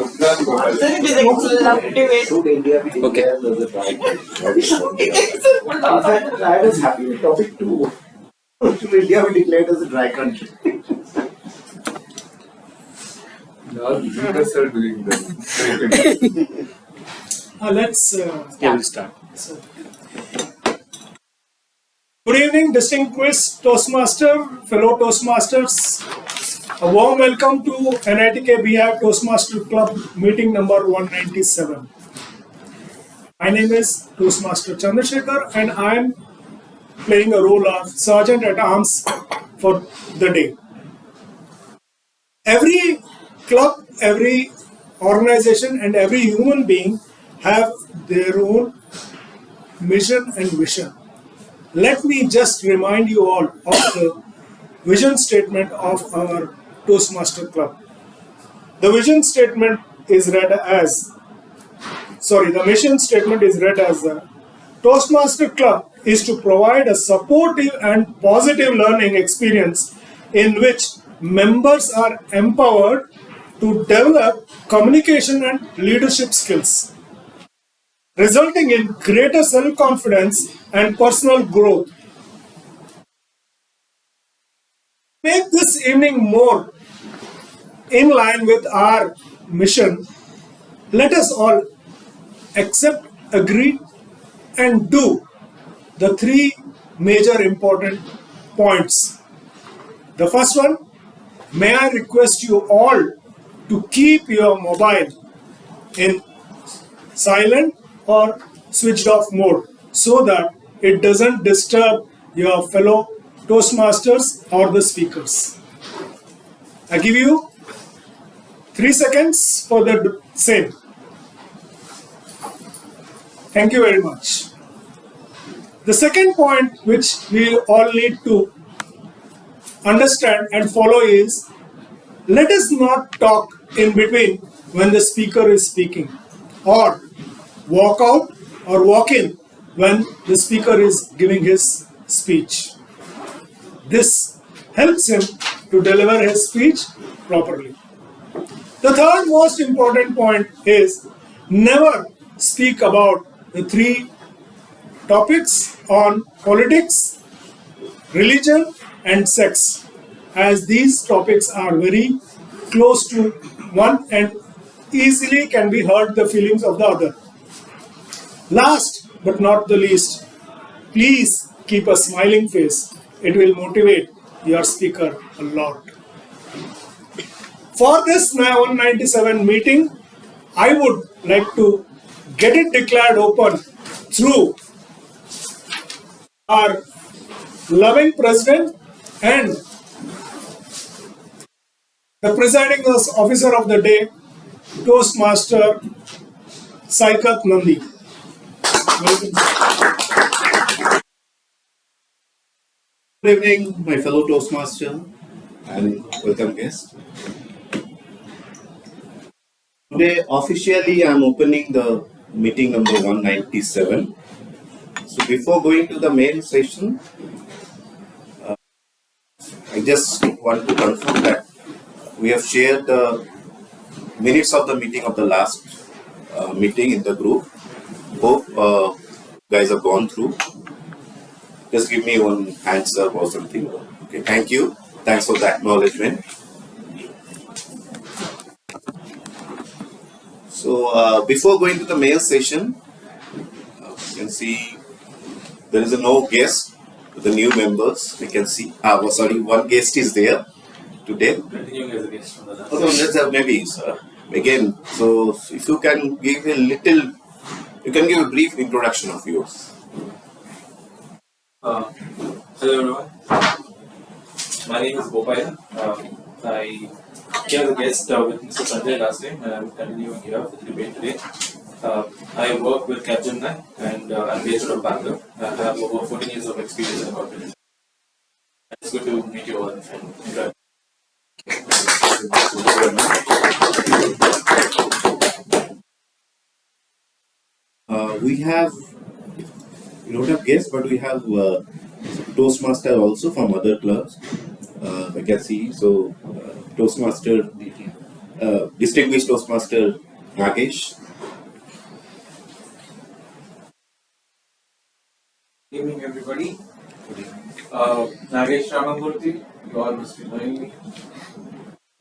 It is executive. Should India be declared as a dry country? I was happy with topic 2. Should India be declared as a dry country? Now leaders are doing that. Let's start. Good evening, distinguished Toastmaster, fellow Toastmasters. A warm welcome to NITK BHIVE Toastmaster Club meeting number 197. My name is Toastmaster Chandrasekhar and I am playing a role of Sergeant at Arms for the day. Every club, every organization and every human being have their own mission and vision. Let me just remind you all of the vision statement of our Toastmaster Club. The vision statement is read as, the mission statement is read as the Toastmaster Club is to provide a supportive and positive learning experience in which members are empowered to develop communication and leadership skills, resulting in greater self-confidence and personal growth. Make this evening more in line with our mission. Let us all accept, agree, and do the 3 major important points. The first one, may I request you all to keep your mobile in silent or switched off mode so that it doesn't disturb your fellow Toastmasters or the speakers. I give you 3 seconds for the same. Thank you very much. The second point which we all need to understand and follow is, let us not talk in between when the speaker is speaking, or walk out or walk in when the speaker is giving his speech. This helps him to deliver his speech properly. The third most important point is, never speak about the 3 topics on politics, religion and sex, as these topics are very close to one and easily can be hurt the feelings of the other. Last but not the least, please keep a smiling face. It will motivate your speaker a lot. For this 197 meeting, I would like to get it declared open through our loving President and the presiding officer of the day, Toastmaster Saikat Nandi. Good evening, my fellow Toastmaster and welcome guests. Today, officially, I am opening the meeting number 197. So, before going to the main session, I just want to confirm that we have shared the minutes of the meeting of the last meeting in the group. Hope guys have gone through. Just give me one hands up or something. Okay, thank you. Thanks for the acknowledgement. So, before going to the main session, you can see there is no guest. The new members, we can see. One guest is there today. Continuing as a guest from the last. Oh, no, let's have maybe, sir. Again, so if you can give a little, you can give a brief introduction of yours. Hello everyone. My name is Bopaya. I came as a guest with Mr. Sanjay last time, and I will continue here for the debate today. I work with Capgemini and I'm based out of Bangalore. I have over 14 years of experience in the corporate. It's good to meet you all and interact. We have, we don't have guests, but we have Toastmaster also from other clubs. I can see, so Toastmaster Distinguished Toastmaster Nagesh. Good evening, everybody. Nagesh Ramamurthy, you all must be knowing me.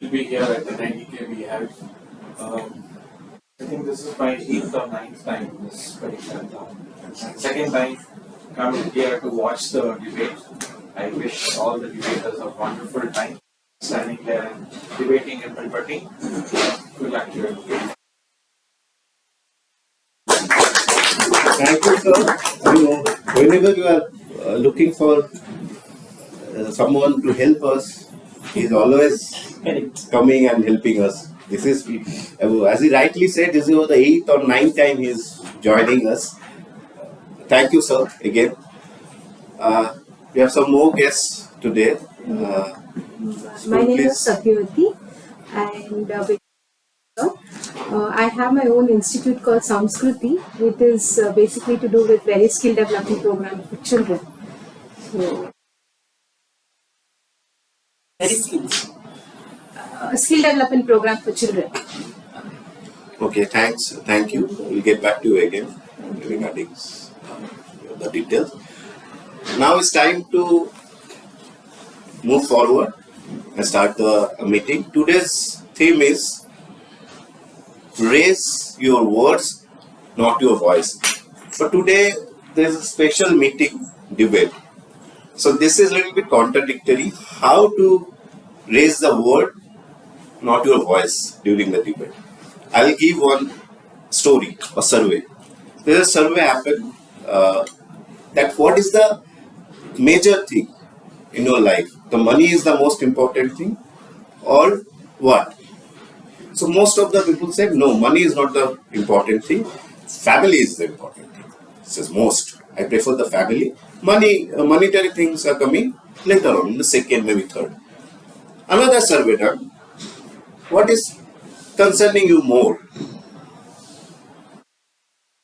To be here at the 90K BHIVE. I think this is my 8th or 9th time in this particular town. And second time coming here to watch the debate. I wish all the debaters a wonderful time standing there and debating and debating. Good luck to everybody. Thank you, sir. You know, whenever you are looking for someone to help us, he is always coming and helping us. This is, as he rightly said, this is the 8th or 9th time he is joining us. Thank you, sir, again. We have some more guests today. My name is Satyavati, and I have my own institute called Samskruti, which is basically to do with various skill development programs for children. So, skill development program for children. Okay, thanks. Thank you. We'll get back to you again regarding the details. Now it's time to move forward and start the meeting. Today's theme is raise your words, not your voice. But today there is a special meeting debate. So this is a little bit contradictory. How to raise the word, not your voice during the debate. I'll give one story, a survey. There's a survey happened that what is the major thing in your life? The money is the most important thing or what? So most of the people said, no, money is not the important thing. Family is the important thing. Says most. I prefer the family. Monetary things are coming later on, in the second, maybe third. Another survey done. What is concerning you more?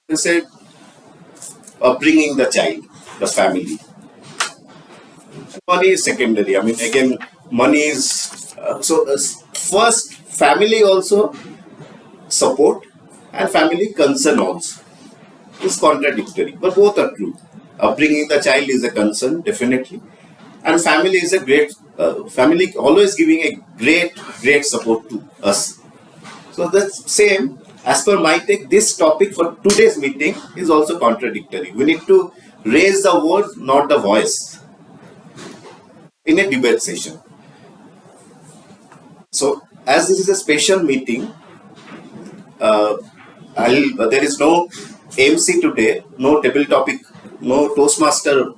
They said, bringing the child, the family. Money is secondary. I mean, again, money is first family also support and family concern also. It's contradictory, but both are true. Bringing the child is a concern, definitely, and family is a great family always giving a great support to us. So that's same as per my take. This topic for today's meeting is also contradictory. We need to raise the word, not the voice, in a debate session. So as this is a special meeting, there is no MC today, no table topic, no Toastmaster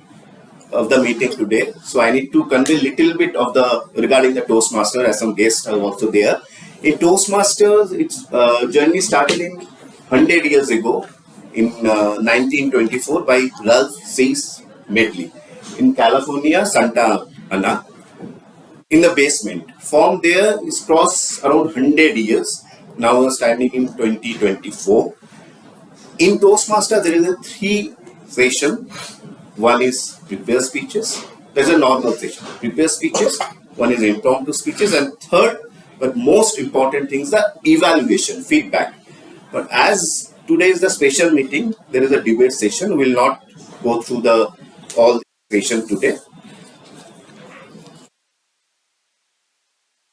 of the meeting today. So I need to convey little bit of regarding the Toastmaster, as some guests are also there. In Toastmasters, its journey started in 100 years ago, in 1924 by Ralph C. Medley in California, Santa Ana, in the basement. From there, it's crossed around 100 years. Now we're standing in 2024. In Toastmaster, there is a 3 session. One is prepare speeches. There's a normal session. Prepare speeches. One is impromptu speeches. And third, but most important thing is the evaluation, feedback. But as today is the special meeting, there is a debate session. We will not go through all the session today.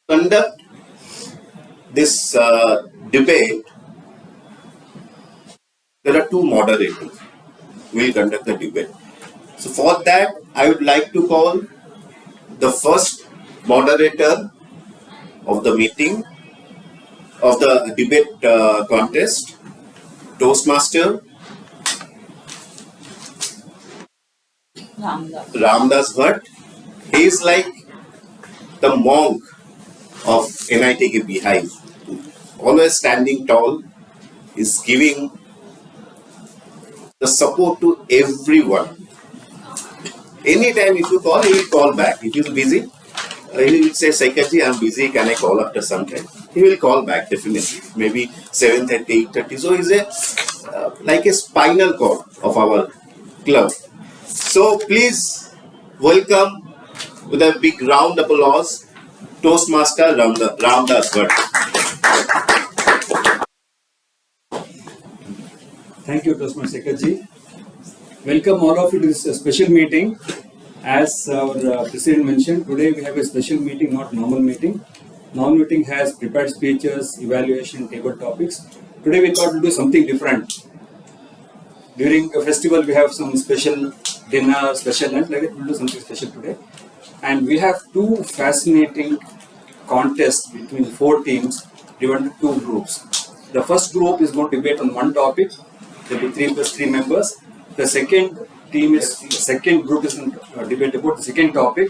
Conduct this debate. There are 2 moderators who will conduct the debate. So for that, I would like to call the first moderator of the meeting, of the debate contest, Toastmaster Ramdas Bhatt. He is like the monk of NITK BHIVE, always standing tall, is giving the support to everyone. Anytime if you call, he will call back. If he is busy, he will say, Saikaji, I am busy, can I call after some time? He will call back definitely, maybe 7:30, 8:30. So he is like a spinal cord of our club. So please welcome with a big round of applause, Toastmaster Ramdas Bhatt. Thank you, Trustman Sekharji. Welcome all of you to this special meeting. As our President mentioned, today we have a special meeting, not normal meeting. Normal meeting has prepared speeches, evaluation, table topics. Today we thought to do something different. During a festival, we have some special dinner, special lunch, like that. We'll do something special today. And we have two fascinating contests between 4 teams divided into 2 groups. The first group is going to debate on one topic. There will be 3 plus 3 members. The second group is going to debate about the second topic.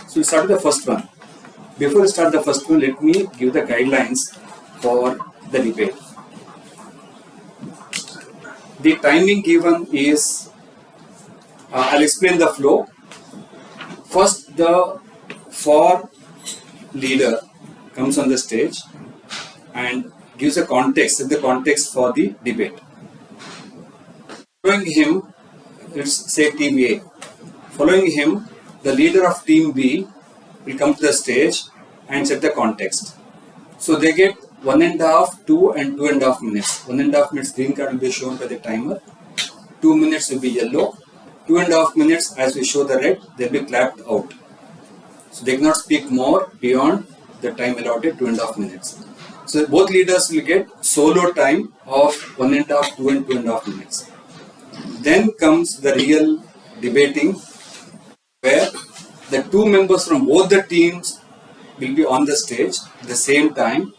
So we start with the first one. Before we start the first one, let me give the guidelines for the debate. The timing given is, I'll explain the flow. First, the for leader comes on the stage and gives a context, set the context for the debate. Following him, let's say Team A. Following him, the leader of Team B will come to the stage and set the context. So they get 1.5, 2 and 2.5 minutes. 1.5 minutes green card will be shown by the timer. 2 minutes will be yellow. 2.5 minutes, as we show the red, they'll be clapped out. So they cannot speak more beyond the time allotted, 2.5 minutes. So both leaders will get solo time of 1.5, 2 and 2.5 minutes. Then comes the real debating, where the 2 members from both the teams will be on the stage at the same time,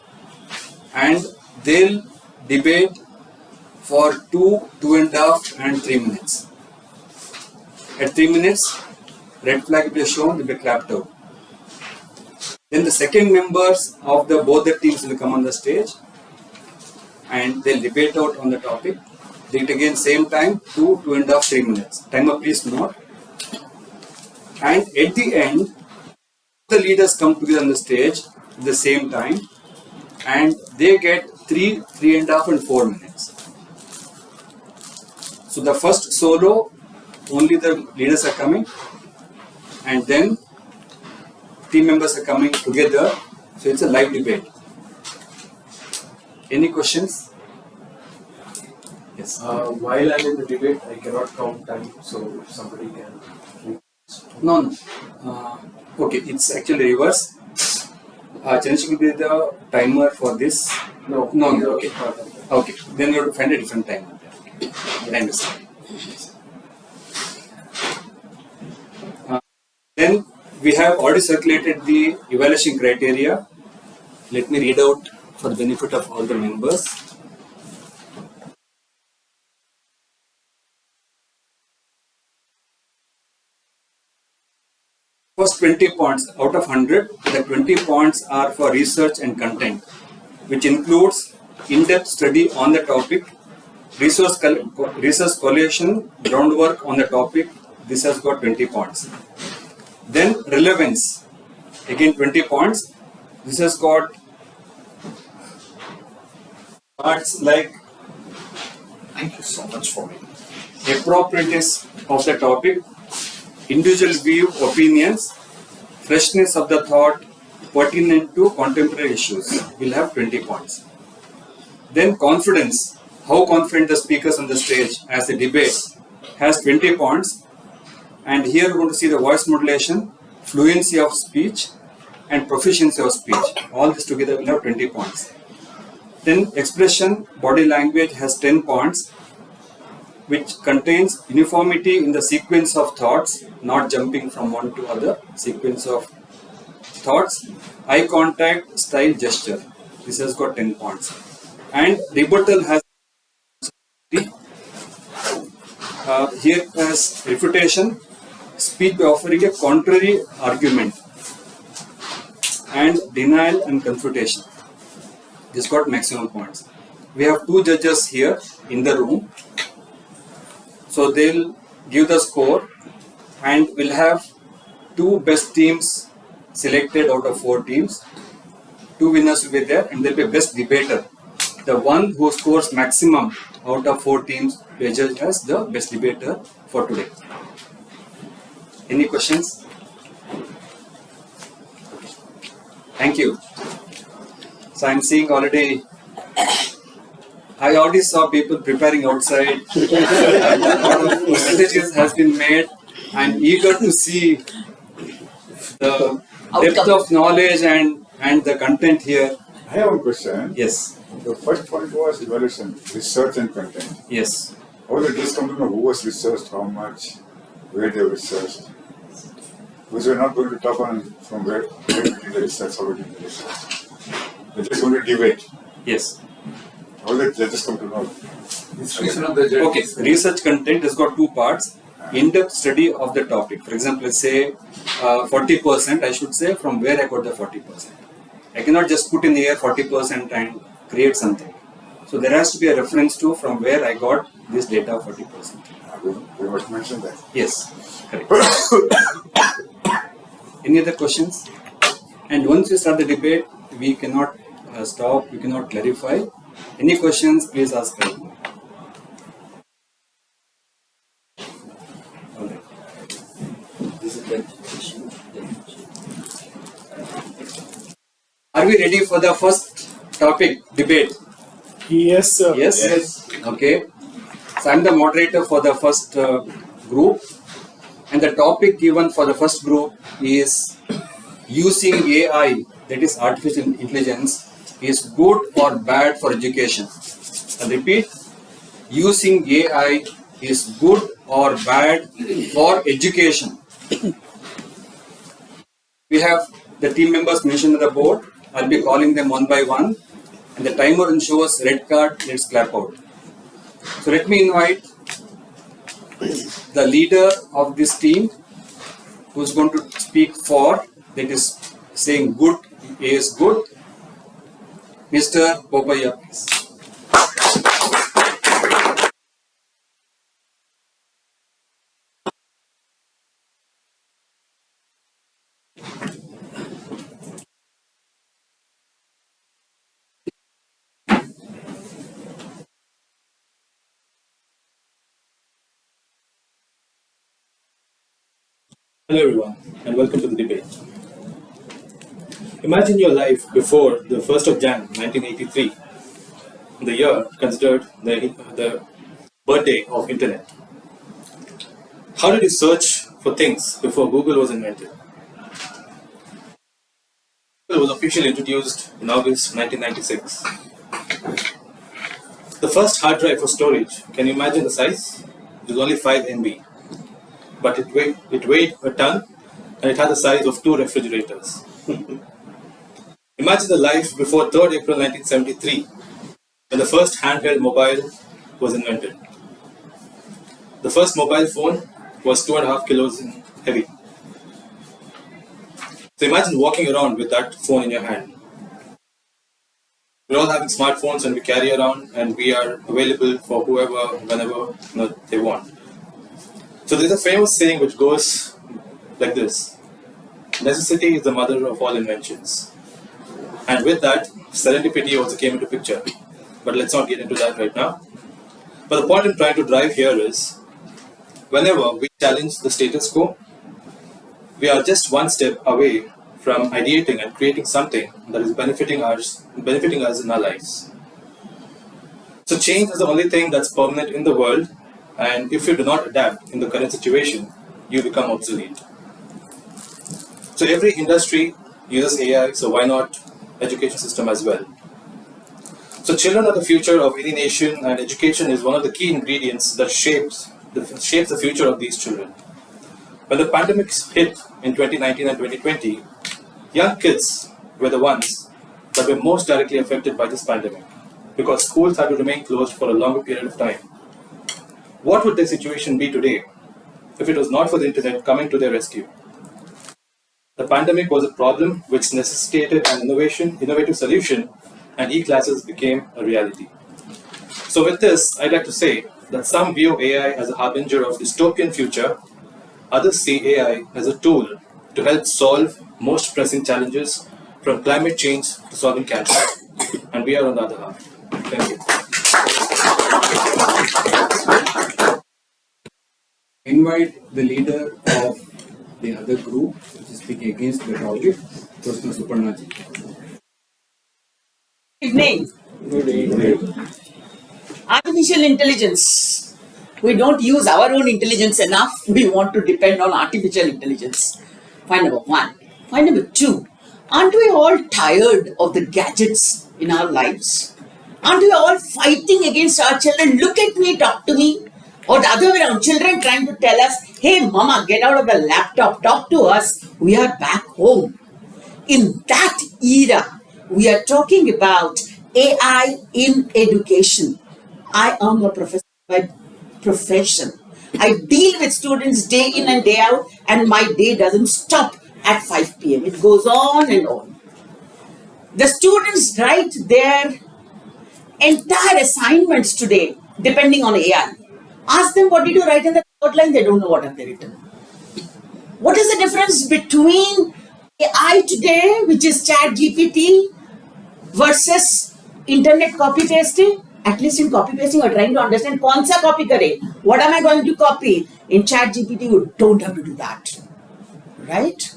and they'll debate for 2, 2.5 and 3 minutes. At 3 minutes, red flag will be shown, will be clapped out. Then the second members of both the teams will come on the stage and they'll debate out on the topic. They get again same time, 2, 2.5, 3 minutes. Timer please note. And at the end, the leaders come together on the stage at the same time and they get 3, 3.5 and 4 minutes. So the first solo, only the leaders are coming, and then team members are coming together. So it's a live debate. Any questions? Yes. While I'm in the debate, I cannot count time, so if somebody can. No. Okay, it's actually reverse. Change will be the timer for this. No. Okay. Okay, then you have to find a different timer. I understand. Then we have already circulated the evaluation criteria. Let me read out for the benefit of all the members. First 20 points out of 100, the 20 points are for research and content, which includes in-depth study on the topic, resource collation, groundwork on the topic. This has got 20 points. Then relevance, again 20 points. This has got parts like Thank you so much for me. appropriateness of the topic, individual view, opinions, freshness of the thought, pertinent to contemporary issues will have 20 points. Then confidence, how confident the speakers on the stage as a debate has 20 points. And here we're going to see the voice modulation, fluency of speech and proficiency of speech. All this together will have 20 points. Then expression, body language has 10 points, which contains uniformity in the sequence of thoughts, not jumping from one to other, sequence of thoughts, eye contact, style, gesture. This has got 10 points. And rebuttal has here as refutation, speech by offering a contrary argument, and denial and confutation. This got maximum points. We have 2 judges here in the room. So they'll give the score and we'll have 2 best teams selected out of 4 teams. 2 winners will be there and there'll be a best debater. The one who scores maximum out of 4 teams will be judged as the best debater for today. Any questions? Thank you. So I'm seeing already, I already saw people preparing outside. A lot of strategies has been made. I'm eager to see the depth of knowledge and the content here. I have one question. Yes, The first point was evaluation, research and content. yes. How did this come to know who was researched, how much, where they researched? Because we're not going to talk on from where we did the research, how we did the research. We're just going to debate. Yes. How did they just come to know? Institution of the journey. Okay, research content has got two parts. In-depth study of the topic. For example, let's say 40%, I should say, from where I got the 40%. I cannot just put in the air 40% and create something. So there has to be a reference to from where I got this data of 40%. We must mention that. Yes, correct. Any other questions? And once we start the debate, we cannot stop, we cannot clarify. Any questions, please ask right now. All right. Are we ready for the first topic, debate? Yes, sir. Yes? Okay. So I'm the moderator for the first group. And the topic given for the first group is using AI, that is artificial intelligence, is good or bad for education. I'll repeat, using AI is good or bad for education. We have the team members mentioned on the board. I'll be calling them one by one. And the timer ensures red card, let's clap out. So let me invite the leader of this team who's going to speak for, that is saying good is good, Mr. Popaya, please. Hello everyone and welcome to the debate. Imagine your life before the 1st of Jan 1983, the year considered the birthday of internet. How did you search for things before Google was invented? Google was officially introduced in August 1996. The first hard drive for storage, can you imagine the size? It was only 5 MB. But it weighed a ton and it had the size of 2 refrigerators. Imagine the life before 3rd April 1973 when the first handheld mobile was invented. The first mobile phone was 2.5 kilos in heavy. So imagine walking around with that phone in your hand. We're all having smartphones and we carry around and we are available for whoever, whenever they want. So there's a famous saying which goes like this: necessity is the mother of all inventions. And with that, serendipity also came into picture. But let's not get into that right now. But the point I'm trying to drive here is, whenever we challenge the status quo, we are just one step away from ideating and creating something that is benefiting us in our lives. So change is the only thing that's permanent in the world, and if you do not adapt in the current situation, you become obsolete. So every industry uses AI, so why not education system as well? So children are the future of any nation, and education is one of the key ingredients that shapes the future of these children. When the pandemics hit in 2019 and 2020, young kids were the ones that were most directly affected by this pandemic because schools had to remain closed for a longer period of time. What would their situation be today if it was not for the internet coming to their rescue? The pandemic was a problem which necessitated an innovative solution, and e-classes became a reality. So with this, I'd like to say that some view AI as a harbinger of dystopian future, others see AI as a tool to help solve most pressing challenges, from climate change to solving cancer. And we are on the other half. Thank you. Invite the leader of the other group, which is speaking against the topic, Mr. Suparnaji. evening. Artificial intelligence. We don't use our own intelligence enough. We want to depend on artificial intelligence. Point number one. Point number two. Aren't we all tired of the gadgets in our lives? Aren't we all fighting against our children? Look at me, talk to me. Or the other way around, children trying to tell us, hey mama, get out of the laptop, talk to us. We are back home. In that era, we are talking about AI in education. I am a professor by profession. I deal with students day in and day out, and my day doesn't stop at 5 p.m. It goes on and on. The students write their entire assignments today depending on AI. Ask them what did you write in the outline, they don't know what have they written. What is the difference between AI today, which is Chat GPT, versus internet copy pasting? At least in copy pasting, you're trying to understand kaun sa copy kare. What am I going to copy? In Chat GPT, you don't have to do that. Right?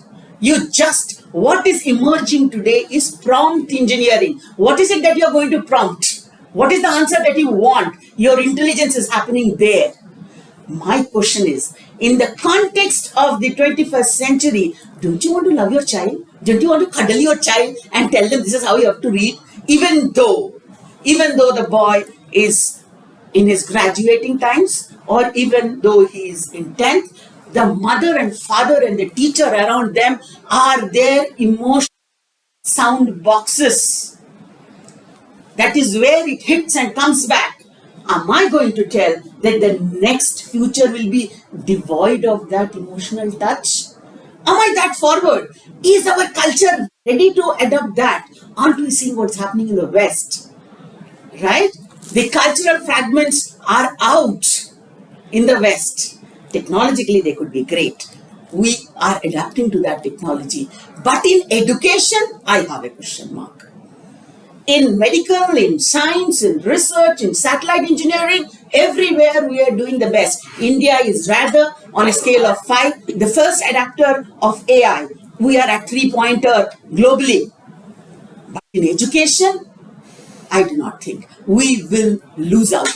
What is emerging today is prompt engineering. What is it that you're going to prompt? What is the answer that you want? Your intelligence is happening there. My question is, in the context of the 21st century, don't you want to love your child? Don't you want to cuddle your child and tell them this is how you have to read? Even though the boy is in his graduating times, or even though he is in 10th, the mother and father and the teacher around them are their emotional sound boxes. That is where it hits and comes back. Am I going to tell that the next future will be devoid of that emotional touch? Am I that forward? Is our culture ready to adopt that? Aren't we seeing what's happening in the West? Right? The cultural fragments are out in the West. Technologically, they could be great. We are adapting to that technology. But in education, I have a question mark. In medical, in science, in research, in satellite engineering, everywhere we are doing the best. India is rather on a scale of 5, the first adapter of AI. We are at 3-pointer globally. But in education, I do not think. We will lose out.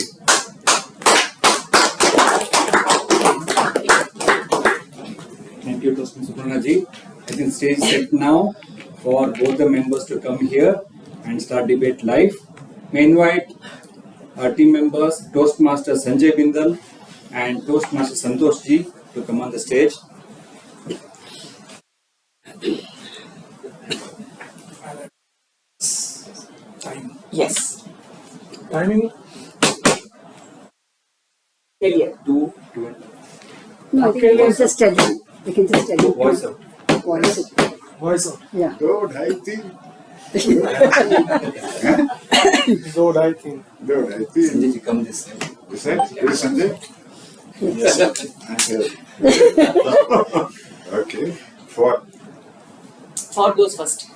Thank you, Toastmaster Subranaji. I think stage is set now for both the members to come here and start debate live. May invite our team members, Toastmaster Sanjay Bindal and Toastmaster Santosh Ji to come on the stage. Yes. Timing? 2:20. No, I think we can just tell you. We can just tell you. Voice out. Voice it. Voice out. Yeah. Don't I think. So I think. Don't I think. Sanjay Ji, come this side. This side? Where is Sanjay? Yes. Okay. For goes first.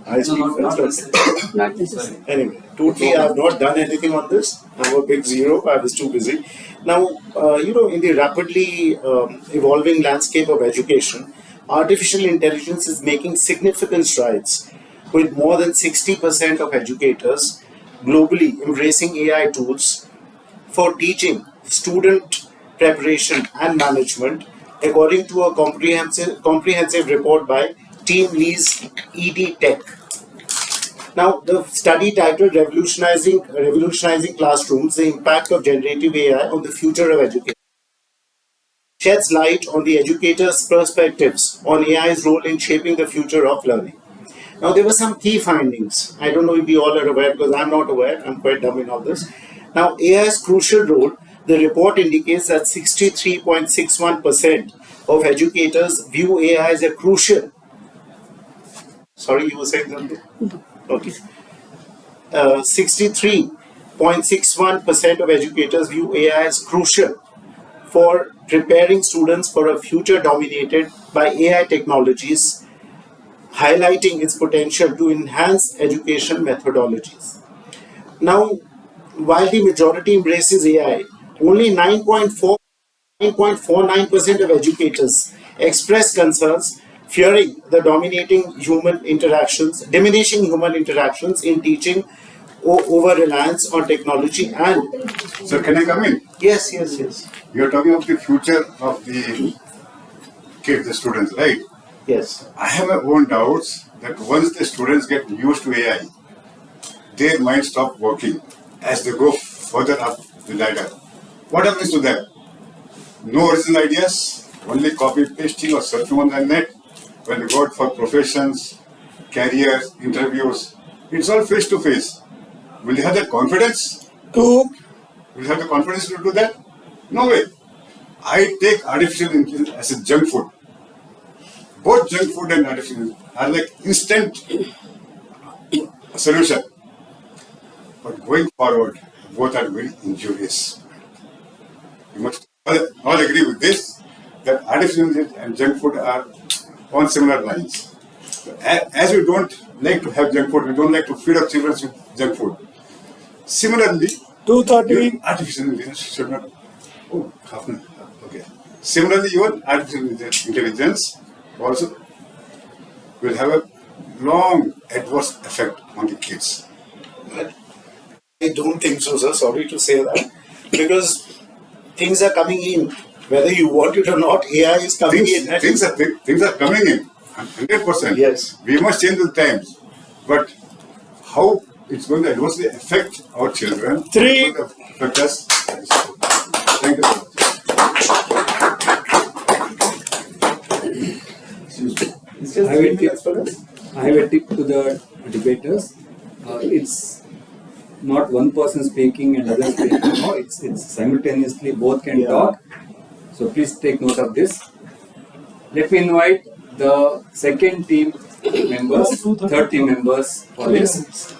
I speak not first. Not necessary. Anyway, totally, I have not done anything on this. I'm a big zero. I was too busy. Now, in the rapidly evolving landscape of education, artificial intelligence is making significant strides, with more than 60% of educators globally embracing AI tools for teaching, student preparation and management, according to a comprehensive report by Team Lee's NITK. Now, the study titled Revolutionizing Classrooms, the Impact of Generative AI on the Future of Education, sheds light on the educators' perspectives on AI's role in shaping the future of learning. Now, there were some key findings. I don't know if you all are aware, because I'm not aware. I'm quite dumb in all this. Now, AI's crucial role, the report indicates that 63.61% of educators view AI as a crucial. Sorry, you were saying something? Okay. 63.61% of educators view AI as crucial for preparing students for a future dominated by AI technologies, highlighting its potential to enhance education methodologies. Now, while the majority embraces AI, only 9.49% of educators express concerns, fearing the diminishing human interactions in teaching over reliance on technology and So can I come in? yes. You're talking of the future of the kids, the students, right? Yes. I have my own doubts that once the students get used to AI, their mind stop working as they go further up the ladder. What happens to them? No original ideas, only copy pasting or searching on the net. When they go out for professions, careers, interviews, it's all face to face. Will they have that confidence? Will they have the confidence to do that? No way. I take artificial intelligence as a junk food. Both junk food and artificial intelligence are like instant solution. But going forward, both are very injurious. You must all agree with this, that artificial intelligence and junk food are on similar lines. As we don't like to have junk food, we don't like to feed our children with junk food. Similarly, 2:30. artificial intelligence should not. Oh, half an hour. Okay. Similarly, your artificial intelligence also will have a long adverse effect on the kids. I don't think so, sir. Sorry to say that. Because things are coming in. Whether you want it or not, AI is coming in. Things are coming in. 100%. Yes. We must change the times. But how it's going to adversely affect our children, Three. it's going to affect us. Thank you so much. I have a tip to the debaters. It's not one person speaking and others speaking. No, it's simultaneously both can talk. So please take note of this. Let me invite the second team members, third team members for this.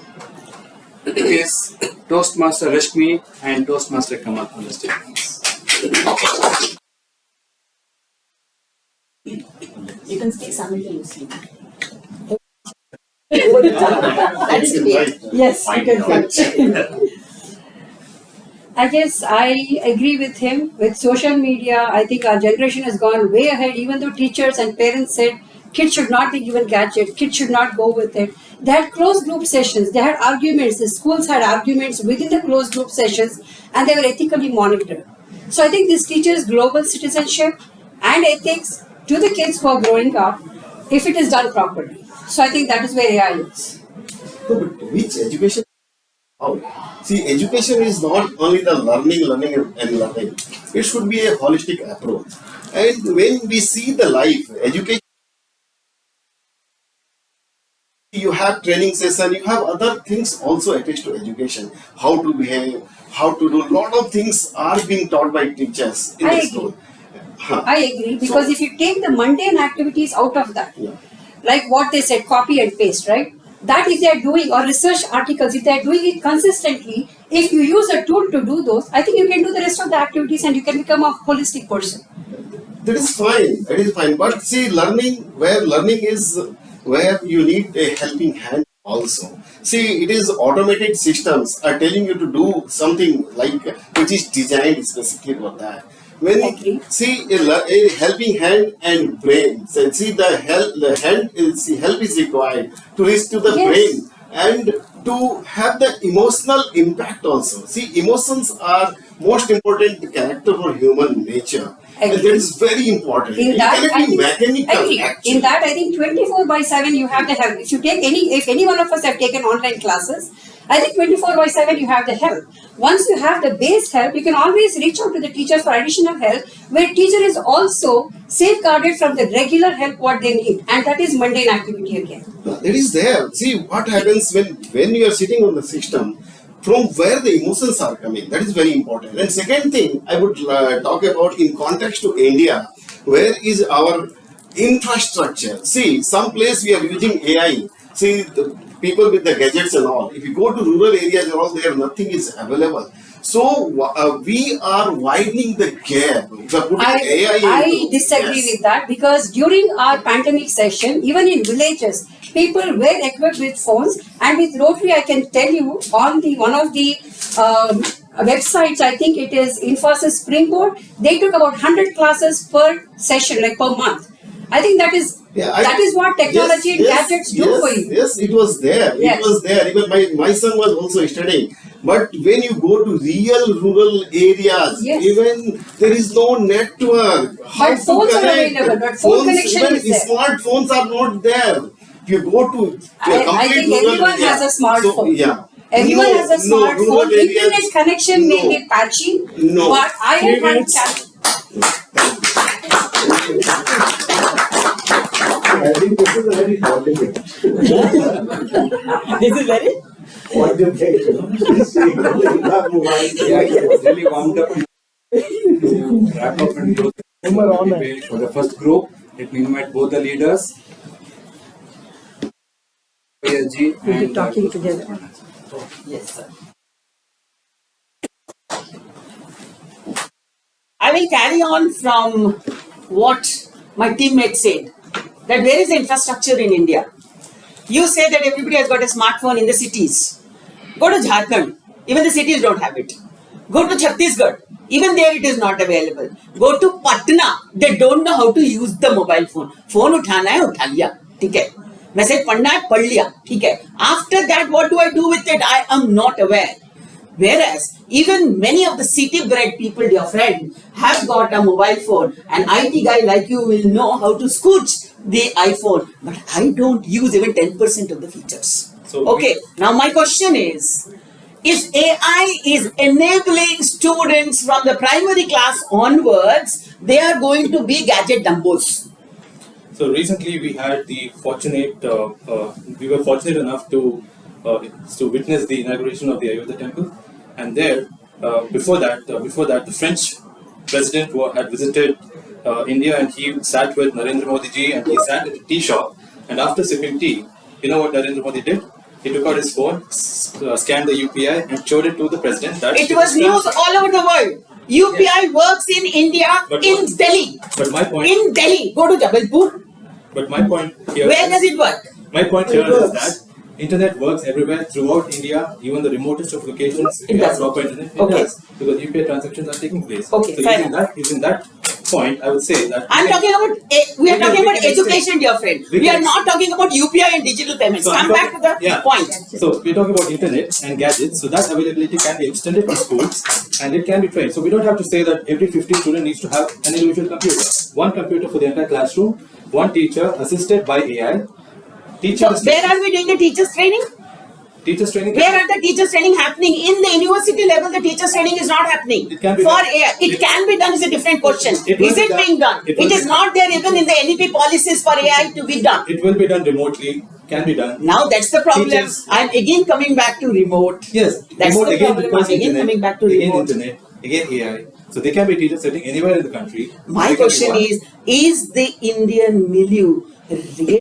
It is Toastmaster Rashmi and Toastmaster Kamal on the stage. You can speak simultaneously. That's great. Yes, you can. I guess I agree with him. With social media, I think our generation has gone way ahead. Even though teachers and parents said kids should not be given gadgets, kids should not go with it. They had closed group sessions. They had arguments. The schools had arguments within the closed group sessions, and they were ethically monitored. So I think this teaches global citizenship and ethics to the kids who are growing up if it is done properly. So I think that is where AI is. No, but which education? How? See, education is not only the learning and learning. It should be a holistic approach. And when we see the life, education, you have training session, you have other things also attached to education. How to behave, how to do. Lot of things are being taught by teachers in I the agree. school. I agree, because if you take the mundane activities out of that, Yeah. like what they said, copy and paste, right? That if they are doing, or research articles, if they are doing it consistently, if you use a tool to do those, I think you can do the rest of the activities and you can become a holistic person. That is fine. That is fine. But see, learning is where you need a helping hand also. See, it is automated systems are telling you to do something like which is designed specifically for that. When Agree. see a helping hand and brain, so see the help is required to reach to the Yes. brain and to have the emotional impact also. See, emotions are most important character for human nature. And Agree. that is very important. In It that, cannot I be think, mechanical. agree. Actually. In that, I think 24/7 you have the help. If you take if any one of us have taken online classes, I think 24/7 you have the help. Once you have the base help, you can always reach out to the teachers for additional help, where teacher is also safeguarded from the regular help what they need, and that is mundane activity again. That is there. See what happens when you are sitting on the system, from where the emotions are coming. That is very important. And second thing I would talk about in context to India, where is our infrastructure? See, some place we are using AI. See, the people with the gadgets and all. If you go to rural areas and all, there nothing is available. So we are widening the gap. If I put AI I into- disagree yes. with that, because during our pandemic session, even in villages, people were equipped with phones, and with Rotary, I can tell you on the one of the websites, I think it is Infosys Springboard, they took about 100 classes per session, like per month. I think that is what technology and gadgets do for you. Yes, it was there. Yes. It was there. Even my son was also studying. But when you go to real rural areas, Yes. even there is no network. How But to phones are connect? available, but phone connection even is there. smartphones are not there. If you go to a I think complete rural everyone area, has a smartphone. So, yeah. Everyone No, has a no, smartphone. rural areas, Internet connection may no. be patchy, No. but I have had minutes. I think this is a very positive. This is very. Positive thing, you know. It's really wound up to wrap up and close the debate for the first group. Let me invite both the leaders. PSG We'll be and talking together. Yes, sir. I will carry on from what my teammate said. That where is the infrastructure in India? You say that everybody has got a smartphone in the cities. Go to Jharkhand, even the cities don't have it. Go to Chhattisgarh, even there it is not available. Go to Patna, they don't know how to use the mobile phone. Phone उठाना है, उठा लिया, ठीक है. Message पढ़ना है, पढ़ लिया, ठीक है. After that, what do I do with it? I am not aware. Whereas, even many of the city-bred people, dear friend, have got a mobile phone. An IT guy like you will know how to scooch the iPhone. But I don't use even 10% of the features. So okay, now my question is, if AI is enabling students from the primary class onwards, they are going to be gadget dumbos. So recently we had the we were fortunate enough to witness the inauguration of the Ayodhya temple, and there before that the French president had visited India, and he sat with Narendra Modi ji, and he sat at a tea shop, and after sipping tea, you know what Narendra Modi did? He took out his phone, scanned the UPI, and showed it to the president. That It was news all over the world. UPI works in India, in Delhi. But my point. In Delhi, go to Jabalpur. But my point here. Where does it work? My point here is that internet works everywhere throughout India, even the remotest of locations. If It you have does. proper internet, it Okay. does, because UPI transactions are taking place. Okay, so fair using that point, I would say that I'm talking about, we are talking about education, dear friend. We are not talking about UPI and digital payments. So Come back to the point. So we're talking about internet and gadgets. So that availability can be extended to schools, and it can be trained. So we don't have to say that every 50 student needs to have an individual computer. One computer for the entire classroom. One teacher assisted by AI. So where are we doing the teachers training? Teachers training. Where are the teachers training happening? In the university level, the teachers training is not happening. It can be for done. AI. It can be done is a different question. It will Is be it done. being done? It will It be is done. not there even in the NEP policies for AI to be done. It will be done remotely. Can be done. Now that's the problem. Teachers- I'm again coming back to remote. Yes. That's remote the again problem. requires I'm again internet. coming back to again remote. internet. Again AI. So they can be teachers sitting anywhere in the country. My They can be question one. is the Indian milieu real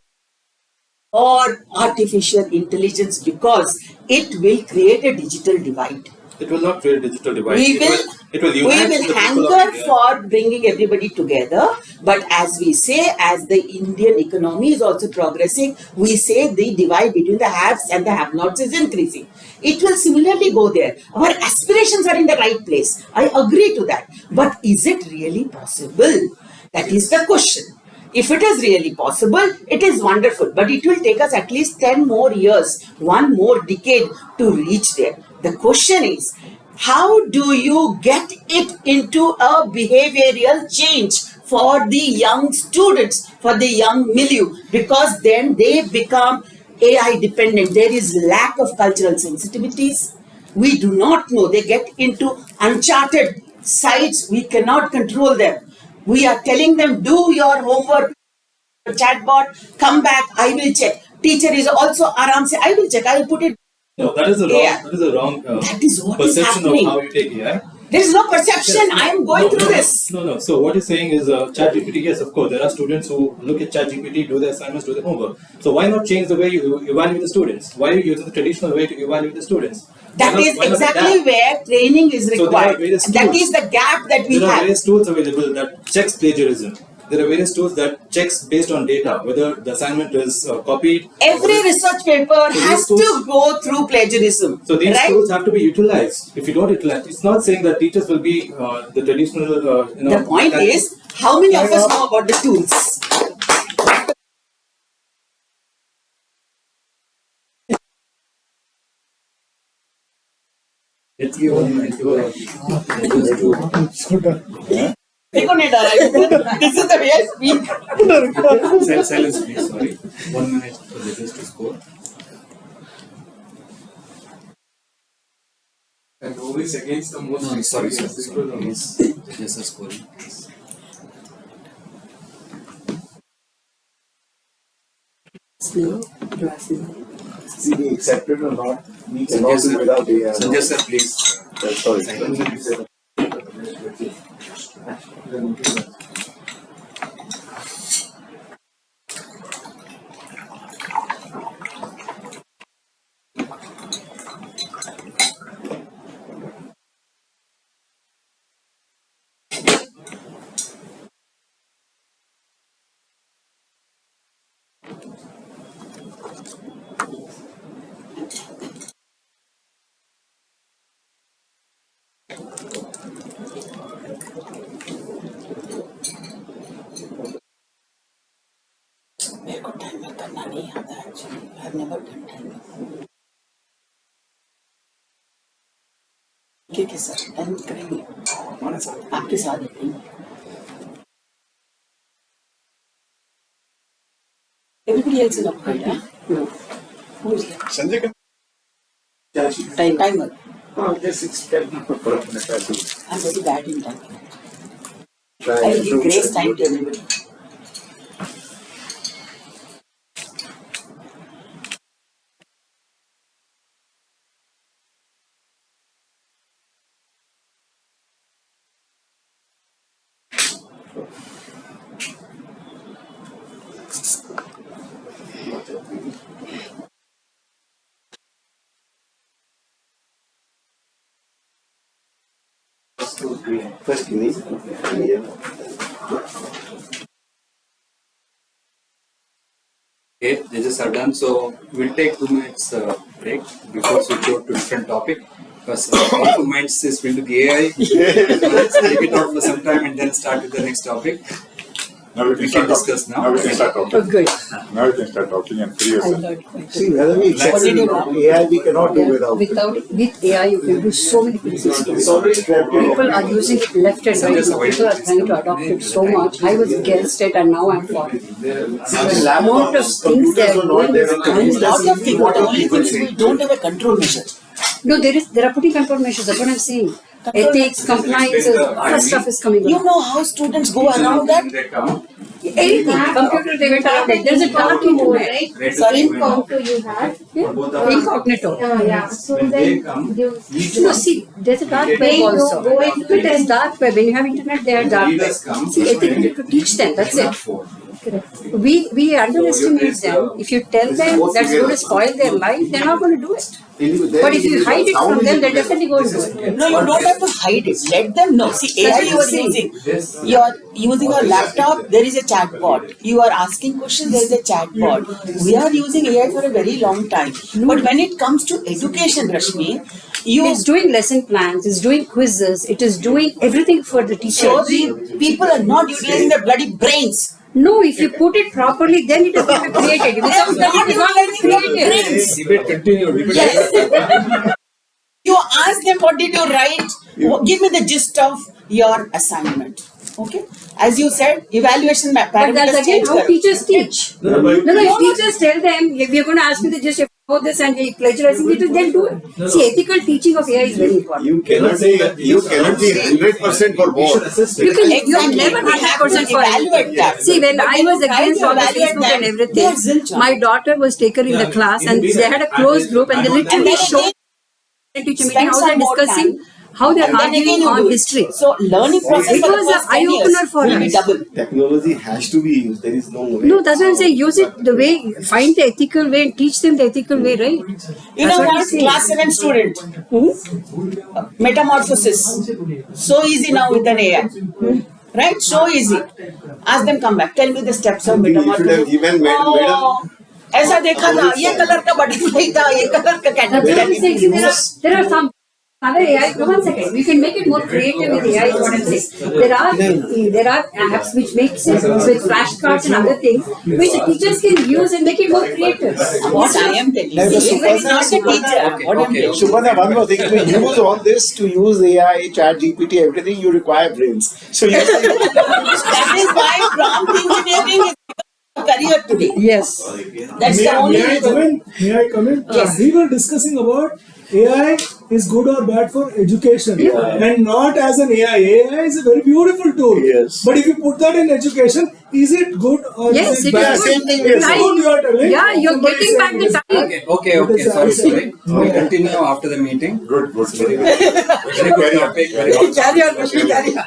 or artificial intelligence, because it will create a digital divide. It will not create a digital divide. We It will will unite the people of hanker India. for bringing everybody together, but as we say, as the Indian economy is also progressing, we say the divide between the haves and the have-nots is increasing. It will similarly go there. Our aspirations are in the right place. I agree to that. But is it really possible? That is the question. If it is really possible, it is wonderful, but it will take us at least 10 more years, one more decade to reach there. The question is, how do you get it into a behavioral change for the young students, for the young milieu? Because then they become AI dependent. There is lack of cultural sensitivities. We do not know. They get into uncharted sites. We cannot control them. We are telling them, do your homework, chatbot, come back, I will check. Teacher is also aram say, I will check, I will put it. No, that is a wrong. Yeah. That is a wrong That is what is perception happening. of how you take AI. There is no perception. Yes, I am going no, through no, this. No. So what you're saying is ChatGPT. Yes, of course, there are students who look at ChatGPT, do their assignments, do their homework. So why not change the way you evaluate the students? Why are you using the traditional way to evaluate the students? That is exactly where training is So there are required. various That tools. is the gap that we There are have. various tools available that checks plagiarism. There are various tools that checks based on data whether the assignment is copied. Every research paper these has tools- to go through plagiarism. So these right? tools have to be utilized. If you don't utilize, it's not saying that teachers will be the traditional. The point is, how many of us know about the tools? Let's give 1 minute to देखो नहीं डरा है। This is the way I speak. silence, please. Sorry. 1 minute for judges to score. And always against the most. No, sorry. Please, judges are scoring. See, we accepted or not, we cannot do without AI. Sanjay sir, please. Sorry. मेरे को timer करना नहीं आता actually. I have never done timer. ठीक है sir, time करेंगे आपके साथ ही। Everybody else is occupied, huh? No. Who is left? Sanjay can. Timer. Oh, just it's telling for a minute or two. I'm very bad in time. Try I will and give do grace it. time to everybody. First, you need. Yeah. Okay, judges are done. So we'll take 2 minutes break before switch over to different topic. Because 2 minutes is filled with AI. So let's take it out for some time and then start with the next topic. Now we We can can start discuss talking. now. Now we can start Oh, talking. good. Now we can start talking and free I yourself. learned quite a See, bit. whether we accept What did you it or not, learn? AI we cannot do without. With AI, you can do so many things. It's already trapped. People are using it left and right. People are trying to adopt it so much. I was against it and now I'm for it. The amount of things they are doing is kind Lot of things. The only thing is we don't have a control measure. No, there are putting control measures. That's what I'm saying. Ethics, compliance, a lot of stuff is coming. You know how students go around that? They come. Anything. Computer, they went around it. There's a dark internet. Sorry? Incognito you have. Incognito. Yeah. So When they then come, you No, see, there's a dark web They go also. into But there's dark web. When you have internet, there are dark web. leaders come. See, I think we need to teach them. That's it. We underestimate them. If you tell them that's going to spoil their life, they're not going to do it. But if you hide it from them, they're definitely going to do it. No, you don't have to hide it. Let them know. See, AI you are using. You are using your laptop, there is a chatbot. You are asking questions, there is a chatbot. We are using AI for a very long time. But when it comes to education, Rashmi, It's doing lesson plans, it's doing quizzes, it is doing everything for the teachers. so the people are not utilizing their bloody brains. No, if you put it properly, then it is going to be created. Without that, it is not going to be created. Debate continue. Yes. You ask them, what did you write? Give me the gist of your assignment. Okay? As you said, evaluation But parameters that's again change. how karo. teachers teach. No, if teachers tell them, if you're going to ask me to just know this and you're plagiarizing it, they'll do it. See, ethical teaching of AI is very important. You cannot say you cannot be 100% for both. You can Exactly. never We have to 100% for evaluate anything. that. See, when But I when was you try against to all the evaluate Facebook that, and there's everything, zilch on my it. daughter was taken in the class and they had a closed group and they And literally then showed again, teacher meeting spend how some they're more discussing, time. how they're And then again arguing you on do it. history. So learning process It for the was an first 10 years eye-opener for will be us. double. Technology has to be used. There is no way. No, that's what I'm saying. Use it the way, find the ethical way and teach them the ethical way, right? You That's know what I'm what? saying. Class 7 student. Metamorphosis. So easy now with an AI. Right? So easy. Ask them come back. Tell me the steps of You should have metamorphosis. given madam. ऐसा देखा था ये colour का butterfly था ये colour का That's what I'm saying. See, caterpillar there are some Other AI, one second, we can make it more creative with AI, is what I'm saying. There are apps which makes it with flashcards and other things, which the teachers can use and make it more creative. What I am telling you is not a teacher. What I'm telling you. Subhana, one more thing. To use all this, to use AI, chat, GPT, everything, you require brains. So you That is why prompt engineering is a career today. Yes. That's the only May I come reason. in? May I come in? Yes. We were discussing about AI is good or bad for education, and not as an AI. AI is a very beautiful tool. Yes. But if you put that in education, is it good or Yes, is it it bad? is good. Same thing It is good, you are telling. Yeah, you're Somebody getting back saying the it is time. Okay. Sorry. We'll continue after the meeting. Good. Very good topic. Very good. Carry on, Rishi, carry on.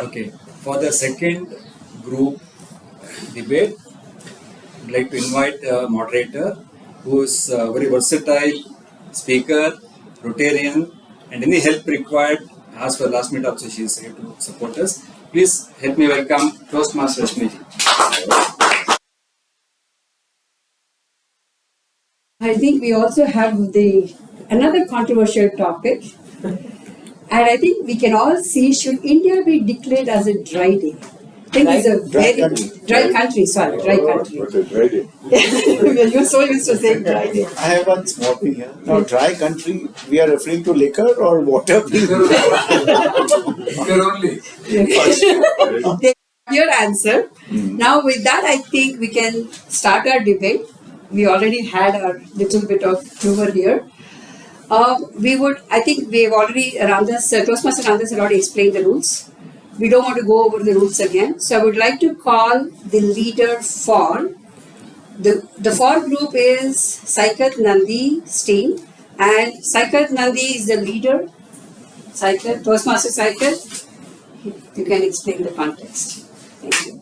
Okay. For the second group debate, I'd like to invite a moderator who is a very versatile speaker, Rotarian, and any help required, as for last minute also she is here to support us. Please help me welcome Toastmaster Rashmiji. I think we also have another controversial topic, and I think we can all see, should India be declared as a dry day? I think it's a very dry country. What a dry day. You're so used to saying dry day. I have one small thing here. Now, dry country, we are referring to liquor or water? Your answer. Now, with that, I think we can start our debate. We already had a little bit of humor here. I think we have already, Toastmaster Randas had already explained the rules. We don't want to go over the rules again. So I would like to call the leader for. The for group is Saikat Nandi Steen, and Saikat Nandi is the leader. Toastmaster Saikat, you can explain the context. Thank you.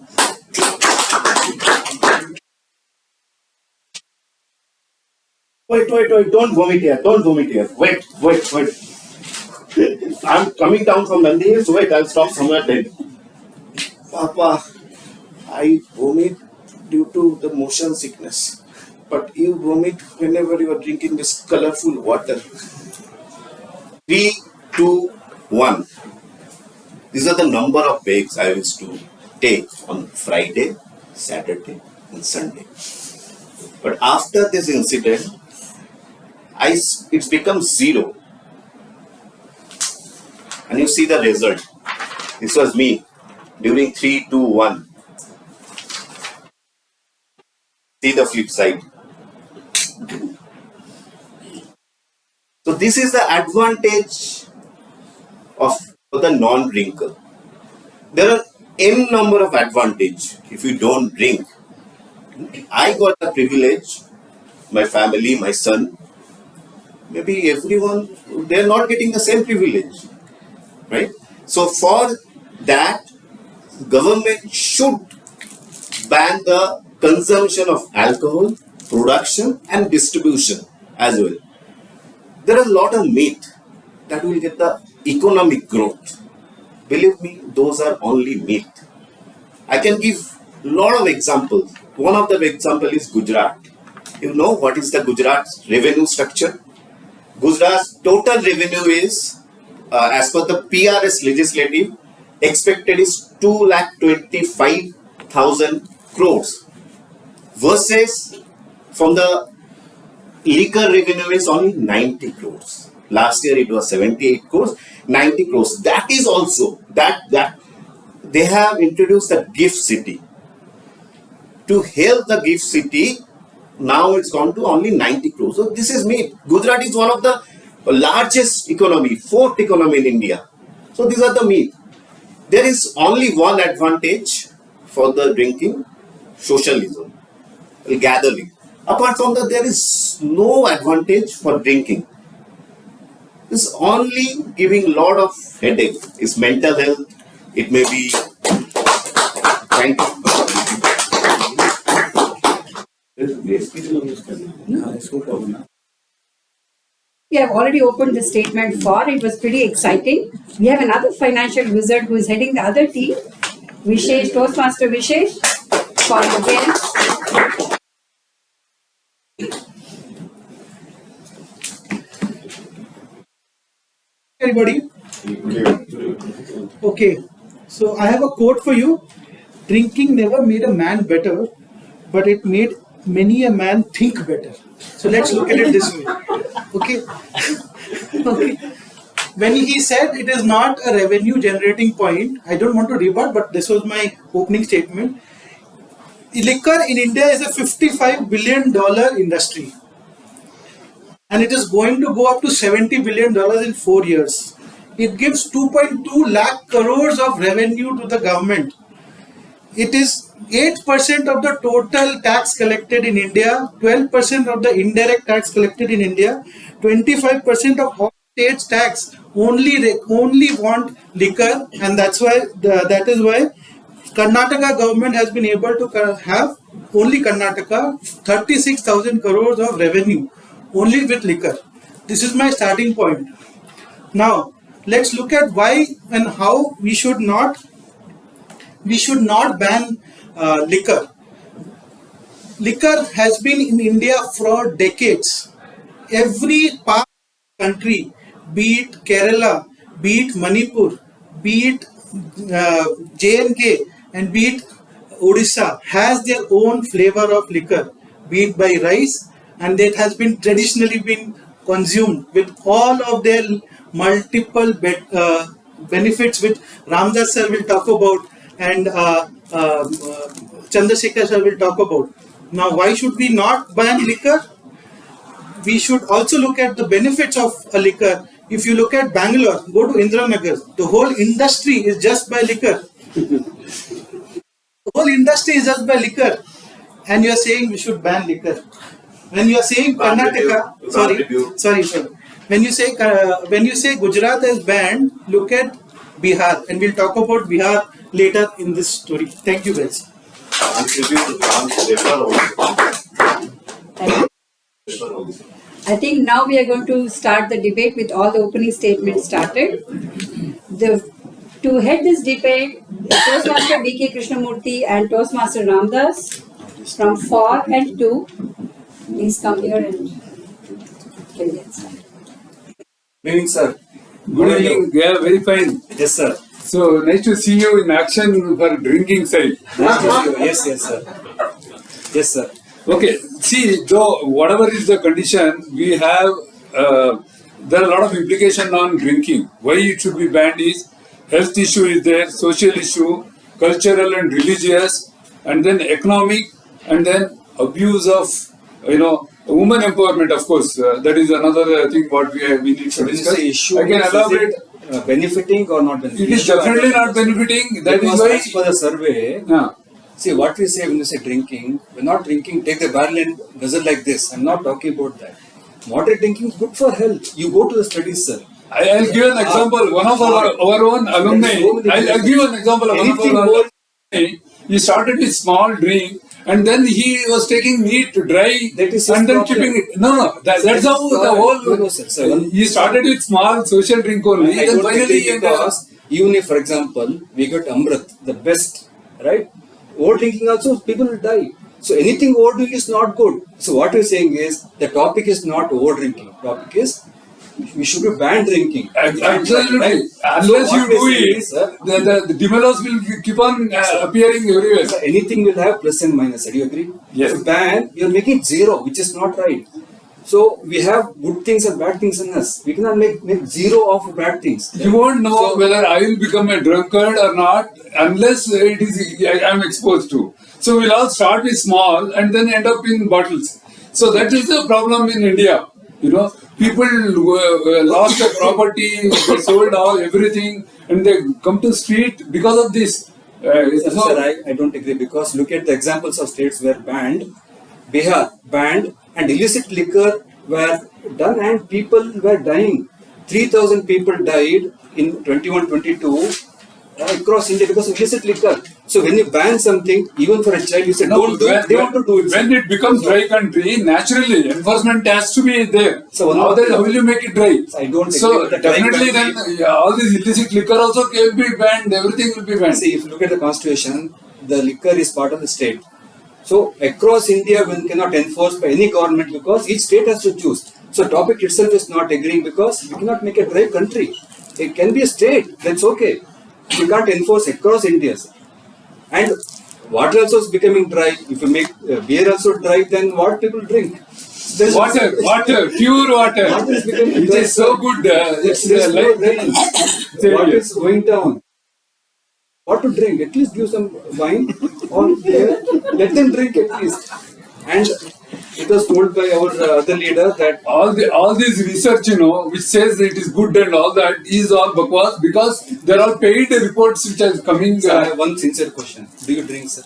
Wait, don't vomit here. Wait. I'm coming down from Nandi Hills, so wait, I'll stop somewhere then. Papa, I vomit due to the motion sickness. But you vomit whenever you are drinking this colorful water. 3, 2, 1. These are the number of breaks I used to take on Friday, Saturday, and Sunday. But after this incident, it's become 0. And you see the result. This was me during 3, 2, 1. See the flip side. So this is the advantage of the non-drinker. There are n number of advantage if you don't drink. I got the privilege, my family, my son, maybe everyone, they're not getting the same privilege, right? So for that, government should ban the consumption of alcohol, production and distribution as well. There are a lot of myth that will get the economic growth. Believe me, those are only myth. I can give a lot of examples. One of the examples is Gujarat. You know what is the Gujarat revenue structure? Gujarat's total revenue is, as per the PRS legislative, expected is 2,25,000 crores versus from the liquor revenue is only 90 crores. Last year it was 78 crores, 90 crores. That is also that they have introduced a gift city. To help the gift city, now it's gone to only 90 crores. So this is me. Gujarat is one of the largest economy, fourth economy in India. So these are the myths. There is only one advantage for the drinking, socialism, gathering. Apart from that, there is no advantage for drinking. It's only giving a lot of headache. It's mental health. It may be. Thank you. We have already opened the statement for. It was pretty exciting. We have another financial wizard who is heading the other team, Vishesh, Toastmaster Vishesh, for the game. Everybody? Okay. So I have a quote for you. Drinking never made a man better, but it made many a man think better. So let's look at it this way. Okay. Okay. When he said it is not a revenue generating point, I don't want to rebut, but this was my opening statement. Liquor in India is a $55 billion industry, and it is going to go up to $70 billion in 4 years. It gives 2.2 lakh crores of revenue to the government. It is 8% of the total tax collected in India, 12% of the indirect tax collected in India, 25% of all states tax only want liquor, and that is why Karnataka government has been able to have only Karnataka 36,000 crores of revenue only with liquor. This is my starting point. Now let's look at why and how we should not ban liquor. Liquor has been in India for decades. Every part of the country, be it Kerala, be it Manipur, be it J&K, and be it Odisha, has their own flavor of liquor, be it by rice, and that has been traditionally been consumed with all of their multiple benefits, which Ramdas sir will talk about and Chandrasekhar sir will talk about. Now, why should we not ban liquor? We should also look at the benefits of a liquor. If you look at Bangalore, go to Indranagar, the whole industry is just by liquor. The whole industry is just by liquor. And you are saying we should ban liquor. When you are saying Karnataka, sorry. When you say Gujarat is banned, look at Bihar, and we'll talk about Bihar later in this story. Thank you, guys. I think now we are going to start the debate with all the opening statements started. To head this debate, Toastmaster B.K. Krishnamurthy and Toastmaster Ramdas from 4 and 2. Please come here and get started. Good evening, sir. Good evening. Yeah, very fine. Yes, sir. So nice to see you in action for drinking side. Nice to see you. Yes, sir. Yes, sir. Okay. See, though whatever is the condition, we have there are a lot of implication on drinking. Why it should be banned is health issue is there, social issue, cultural and religious, and then economic, and then abuse of women empowerment. Of course, that is another thing what we need to discuss. Issue I can elaborate. Benefiting or not benefiting? It is definitely not benefiting. That is why. As per the survey, see what we say when you say drinking, we're not drinking, take the barrel and guzzle like this. I'm not talking about that. Moderate drinking is good for health. You go to the studies, sir. I'll give an example. One of our own alumni, I'll give an example of one of our alumni. He started with small drink and then he was taking neat dry and then keeping it. No, that's how the whole. He started with small social drink only. Then finally, even if, for example, we got Amrit, the best, right? Over drinking also, people will die. So anything overdrinking is not good. So what you're saying is the topic is not over drinking. Topic is we should be banned drinking. Absolutely. Right? Unless so you do it, the developers will keep on appearing everywhere. So anything will have plus and minus. Do you agree? Yes. If ban, you're making zero, which is not right. So we have good things and bad things in us. We cannot make zero of bad things. You won't know whether I will become a drunkard or not unless I am exposed to. So we'll all start with small and then end up in bottles. So that is the problem in India. People lost their property, they sold all everything, and they come to street because of this. Sir, I don't agree, because look at the examples of states where banned, Bihar banned, and illicit liquor were done and people were dying. 3,000 people died in 21-22 across India because of illicit liquor. So when you ban something, even for a child, you say don't do it, they want to do it. When it becomes dry country, naturally enforcement has to be there. So how will you make it dry? I don't agree. So definitely then all this illicit liquor also can be banned, everything will be banned. See, if you look at the constitution, the liquor is part of the state. So across India, one cannot enforce by any government because each state has to choose. So topic itself is not agreeing because we cannot make a dry country. it can be a state. That's okay. You can't enforce across India. And water also is becoming dry. If you make beer also dry, then what people drink? Water, pure water. Water is becoming It dry. is so good. It's no rain. Water is going down. What to drink? At least give some wine or beer. Let them drink at least. And it was told by our other leader that all this research, which says it is good and all that is all bakwas because there are paid reports which are coming. Sir, I have one sincere question. Do you drink, sir?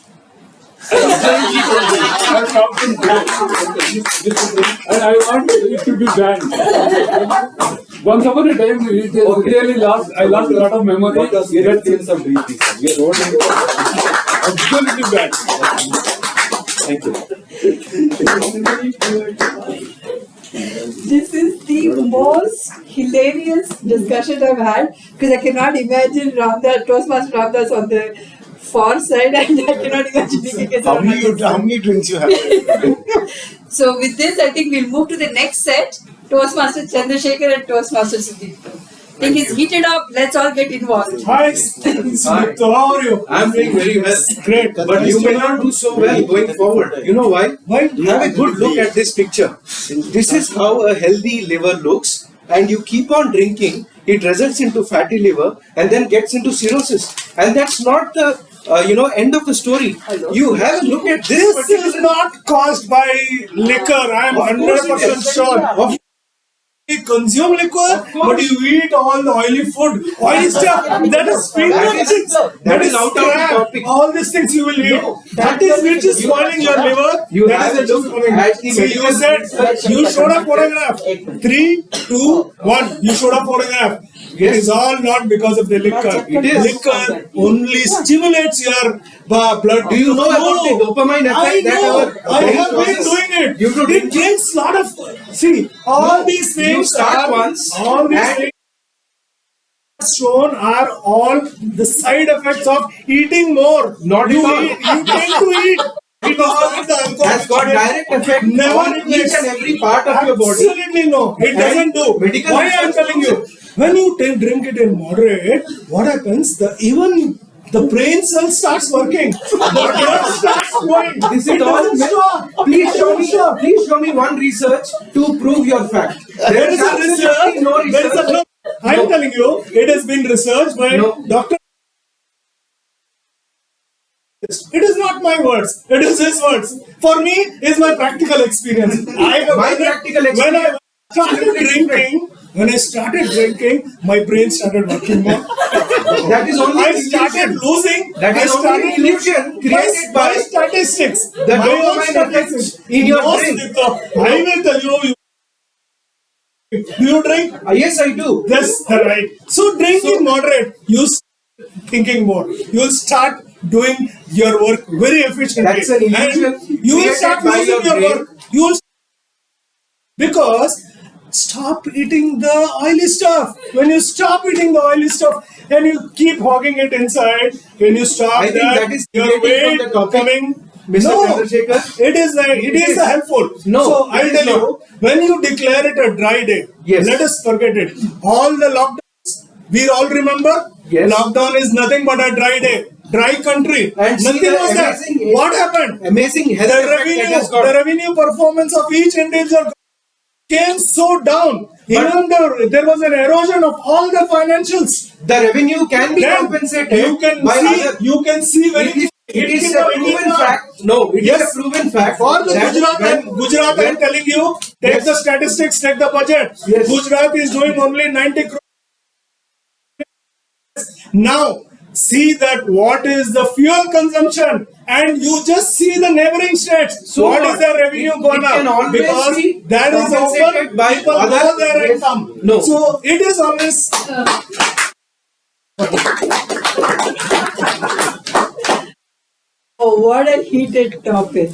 Absolutely don't drink. I have come to drink. And I want it to be banned. Once upon a time, really I lost a lot of memory. Because we are doing some drinking, sir. We are all Absolutely bad. Thank you. This is the most hilarious discussion I've had because I cannot imagine Toastmaster Ramdas on the far side and I cannot imagine Nikki How many drinks you have? So with this, I think we'll move to the next set. Toastmaster Chandrasekhar and Toastmaster Siddhi. I think it's heated up. Let's all get involved. Hi, Smith, how are you? I'm doing very well. Great. But you may not do so well going forward. You know why? Why? Have a good look at this picture. This is how a healthy liver looks, and you keep on drinking, it results into fatty liver and then gets into cirrhosis. And that's not the end of the story. You have a look at this. This is not caused by liquor. I am 100% sure. You consume liquor, but you eat all the oily food, oily stuff. That is fingertips. That is out of the crab. topic. All these things you will eat. That is which is spoiling your liver. You That have is a which is look coming. at the So you said you showed a photograph. 3, 2, 1. You showed a photograph. It is all not because of the liquor. It is. Liquor only stimulates your blood. Do you know about the dopamine effect that our I brain have been process? doing it. You do It takes a lot of. See, all these things You start are once all these and things shown are all the side effects of eating more. Not you at all. eat. You tend to eat. Because the alcohol has got direct effect never on each makes- and every part of your body. Absolutely no. It doesn't do. medical Why I am telling you? When you drink it in moderate, what happens? Even the brain cell starts working. The blood starts flowing. This It is all. doesn't stop. Please show me one research to prove your fact. There is a absolutely research. no There is research. I am telling you, it has been researched by Dr. It is not my words. It is his words. For me, it's my practical experience. When I started drinking, my brain started working more. That is only I illusion. started losing. That is only illusion created by statistics. the dopamine effects in your brain. I will tell you. Do you drink? Yes, I do. That's right. So drink in moderate. You start thinking more. You will start doing your work very efficiently. That's an illusion And you will created start by losing your your brain. work. You will because stop eating the oily stuff. When you stop eating the oily stuff and you keep hogging it inside, when you stop I think that is your deviating weight from the topic. coming. Mr. No, Chandrasekhar? it is helpful. No, so it I'll is tell not. you, when you declare it a dry day, Yes. let us forget it. All the lockdowns, we all remember, Yes. lockdown is nothing but a dry day, dry country. And see nothing the was there. amazing- What happened? Amazing health The effect that has got. revenue performance of each individual came so down. Even though there was an erosion of all the financials. The revenue can be Then compensated you can by see, other. you can see very It is a proven fact. No, it is Yes. a proven fact. For the that Gujarat, I'm telling you, take Yes. the statistics, take the budget. Yes. Gujarat is doing only 90 crores. Now, see that what is the fuel consumption and you just see the neighboring states. So what is what? their revenue It gone can up? always Because be that is compensated open, by people other- know their Yes. income. No. So, it is always... Oh, what a heated topic.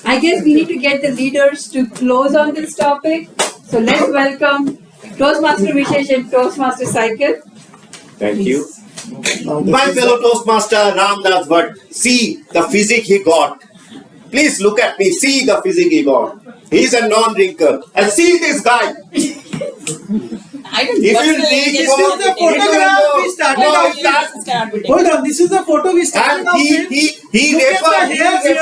I guess we need to get the leaders to close on this topic. So let's welcome Toastmaster Vishesh and Toastmaster Cycle. Thank you. My fellow Toastmaster Ramdas Bhatt, see the physique he got. Please look at me, see the physique he got. He's a non-drinker. And see this guy. I don't If you personally need get to go- into This is the photograph we started No, off it can't. with. cannot be taken. Hold on, this is the photo we started And off with. he Look at referred the hairs here.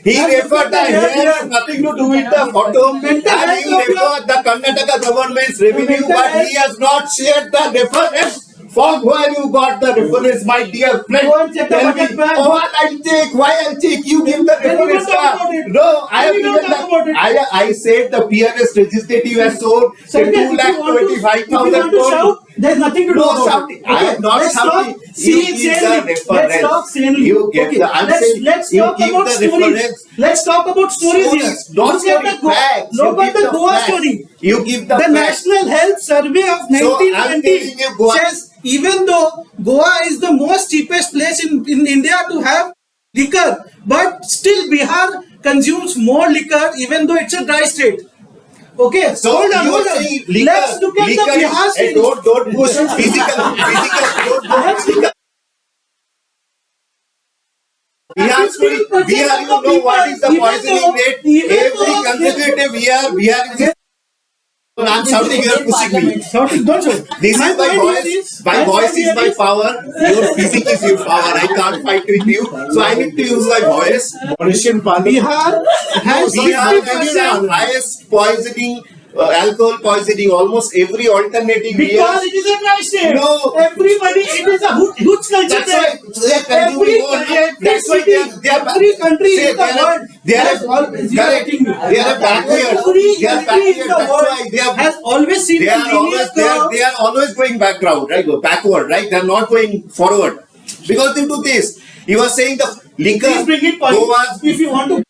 he And look referred at the the hairs hair has here. nothing to do with the photo. Mental And health he of your- referred the Karnataka government's revenue, mental but health- he has not shared the reference. For where you got the reference, my dear friend? Go and check the Tell budget me. back. Oh, I'll take. Why I'll take? You give the Then we reference. don't talk about it. No, I Then have we don't given talk about it. I said the PRS legislative has sold Sanjay, if 2 you lakh want to- 25,000 if you want to shout, there's nothing to do No about shouting. it. I am not Let's shouting. talk sanely. Let's talk sanely. You give Okay, the. I'm saying let's you talk give about the stories. reference. Let's talk about stories here. Stories, not Look at the story, facts. You Look at give the Goa facts. story. You give the The facts. National Health Survey of So, I'm 1920 telling you, Goa- says even though Goa is the most cheapest place in India to have liquor, but still Bihar consumes more liquor even though it's a dry state. Okay, So hold on, you hold are on. saying liquor, Let's look at liquor the Bihar is, state. don't push physical, don't Let's look at Bihar story, Bihar, you know what is the poisoning rate? Every consecutive year, Bihar is. I'm shouting, you are pushing me. Don't shout. This My is my point voice. My voice is my power. Your physics is your power. I can't fight with you. So I need to use my voice. Bihar has Bihar 50% has the highest poisoning, alcohol poisoning, almost every alternating year. because it is a dry state. No. Everybody, it is a huge culture That's there. why they are consuming more. That's why they are Every country See, in the world they are has always you are correct. getting me. They are backward. Every They are country in backward. the That's world why they are. has always seen They a are linear always curve. they are always going background, right? Go backward, right? They are not going forward because they do this. You are saying the liquor. Please bring it, Goa. if you want to.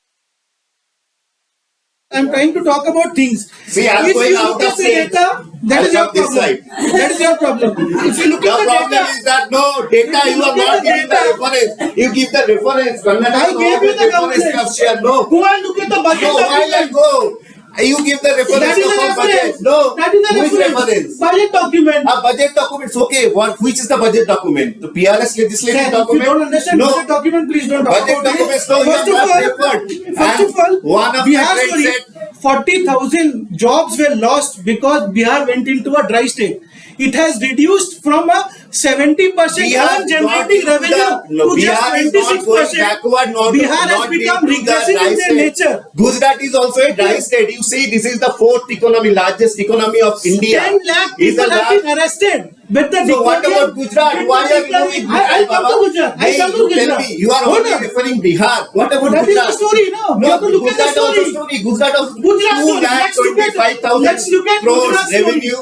I'm trying to talk about things. See, I'm if going you out look of at the sync. data, that I'll is your come this problem. side. That is your problem. If you look The at the problem data, is that no data If you you are look at not the giving the data- reference. You give the reference. Karnataka I gave you the reference you have shared. No. go and look at the budget No, why I document. go? You give the reference That is a of budget. reference. No. That is a Which reference. Budget document. A budget document. Okay. Which is the budget document? The PRS legislative Sir, if you document? don't understand No. budget document, please don't talk Budget about it. documents, no, you First have of not all, referred. first And of all, one of my Bihar friends story, said- 40,000 jobs were lost because Bihar went into a dry state. It has reduced from a 70% Bihar on generating is not into revenue no, to just Bihar is not 26%. going backward, not, Bihar has not become into the regressive dry in their state. nature. Gujarat is also a dry state. You see, this is the fourth economy, largest economy of India. 10 lakh Is people the have been arrested. But the So what declaration- about Gujarat? Why are you doing I'll come to Gujarat. I'll Hey, come to you tell Gujarat. me. You are Hold only on. referring Bihar. What about That is Gujarat? the story, no? You have to look at the Gujarat also story. Gujarat also Gujarat 2 story. lakh Let's look at- 25,000 let's look at crores Gujarat story. revenue.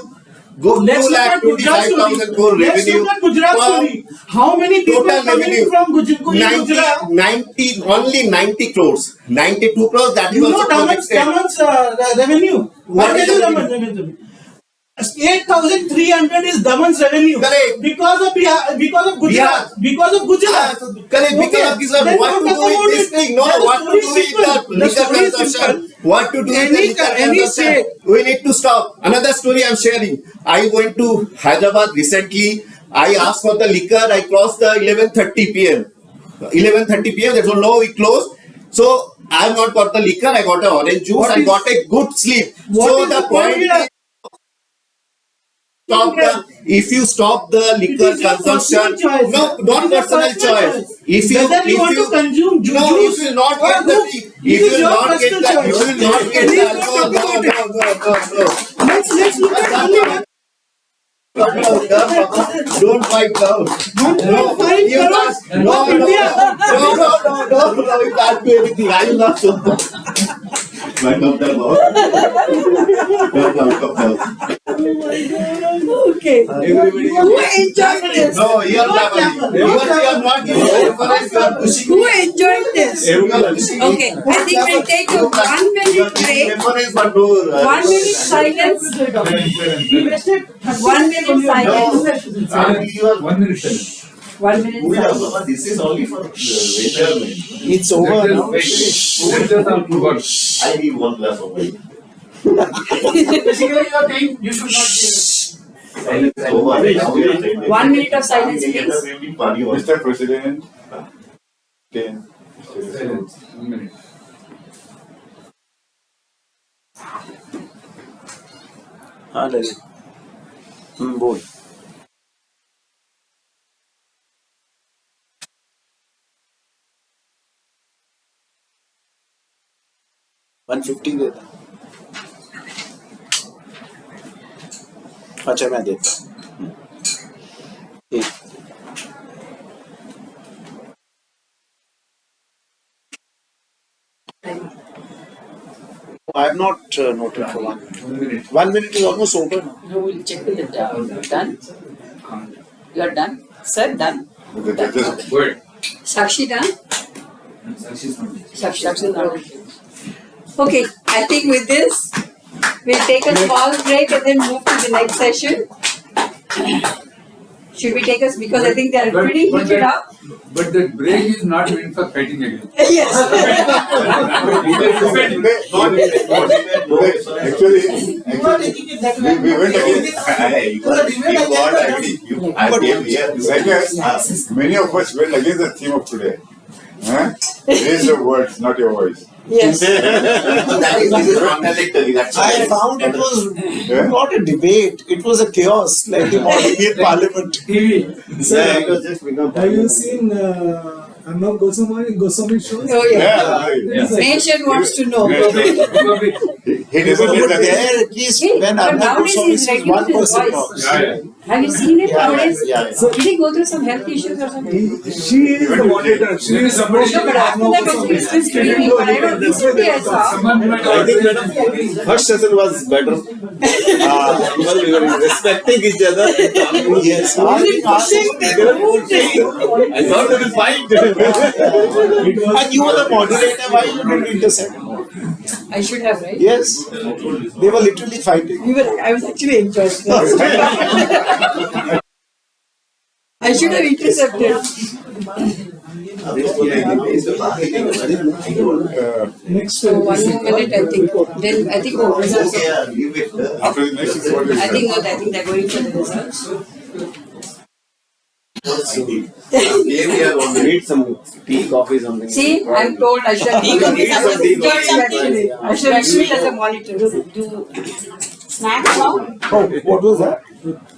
Go 2 Let's look lakh at Gujarat 25,000 story. crore Let's revenue. look at Gujarat Wow. story. How many people Total coming revenue from Gujarat? 90, only 90 crores. 92 crores, that is You know also Daman's projected. revenue. What is is the Daman's revenue? 8,300 is Daman's revenue. Correct. Because of Bihar, because of Gujarat. Bihar. Because of Gujarat. Correct, Okay. because of Gujarat. Then What don't to talk do with about this it. thing? No, The what to story do is with simple. the The liquor story is consumption? simple. What to do with the Any liquor any consumption? state. We need to stop. Another story I'm sharing. I went to Hyderabad recently. I asked for the liquor. I crossed the 11:30 p.m. 11:30 p.m. That's no, we closed. So I have not got the liquor. I got an orange juice. What I is- got a good sleep. What So is the the point point here? is, stop the, if you stop the liquor is your consumption, personal choice. no, It not is your personal personal choice. choice. If you, Whether you if want you, to consume no, juice if you not or get the, who- if it is you your not get personal the, choice. you will not get Please the don't alcohol. talk about it. No. Let's look at only one. Don't fight down. 1.5 You crores can't. No, of no, India. no, you can't do anything. I will not show them. Come down. Come down. Okay. Everybody. Who enjoyed this? No, you are not. You are not giving the reference. You are pushing. Who enjoyed this? Everyone is pushing. Okay, I think we'll take a 1 minute break. Reference, but no. 1 minute silence. 1 minute silence. You are 1 minute silence. 1 minute silence. This is only for retirement. It's over now. Let us all forgot. I need one glass of wine. Basically, you are saying you should not be. Silence is over. Now we are ready. 1 minute of silence, please. Mr. President, then Silence. 1 minute. हाँ ललित बोल 150 देता अच्छा मैं देता ठीक I have not noted for 1 minute. 1 minute is almost over now. No, we'll check with it. Done? You are done? Sir, done? The judges, Good. Sakshi done? Sakshi done. Okay, I think with this, we'll take a small break and then move to the next session. Should we take us, because I think they are pretty heated up. But the break is not meant for fighting again. Yes. actually, we went against. Many of us went against the theme of today. Huh? Raise your words, not your voice. Yes. I found it was not a debate, it was a chaos like the modern parliament. Have you seen Arnab Goswami shows? Oh yeah. Yeah. Nation wants to know. He doesn't But let that. there at least Hey, when but Arnab nowadays Goswami he's says reducing one his person voice. talks. Have you seen it nowadays? Yeah. Did he go through some health issues or something? She is the moderator. She is supposed No, to but after that also he's still screaming. But I don't recently I saw. I think first session was better. We were respecting each other. Yes. I thought they will fight. And you were the moderator, why you didn't intercept? I should have, right? Yes. They were literally fighting. I was actually enjoying it. I should have intercepted. next. So 1 more minute, I think. Then I think we'll results. After the next is what is I think not. I think they're going for the results. Need some tea, coffee, something. See, I'm told I should have Need some tea, coffee. I should have used it as a monitor. Snacks now? Oh, what was that?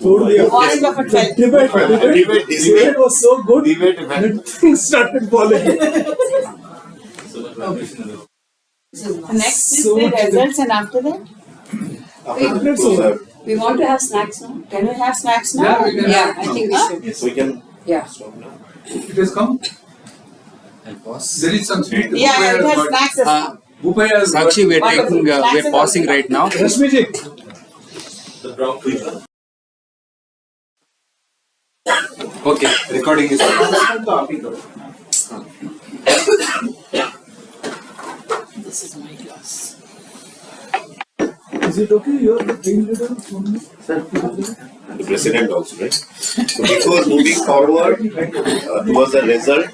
Totally. Orange of a 12. Debate was so good that things started falling. Next is the results, and after that? We want to have snacks now. Can we have snacks now? Yeah, we can. Yeah, I think we should. Yes, we can Yeah. stop now. It has come. There is some sweet. Yeah, it has snacks as well. Bhupaya has got. Sakshi, Wonderful. we're pausing right now. Rashmiji. The brown paper. Okay, recording is on. This is my glass. Is it okay? You are the team leader from me? The president also, right? So before moving forward towards the result,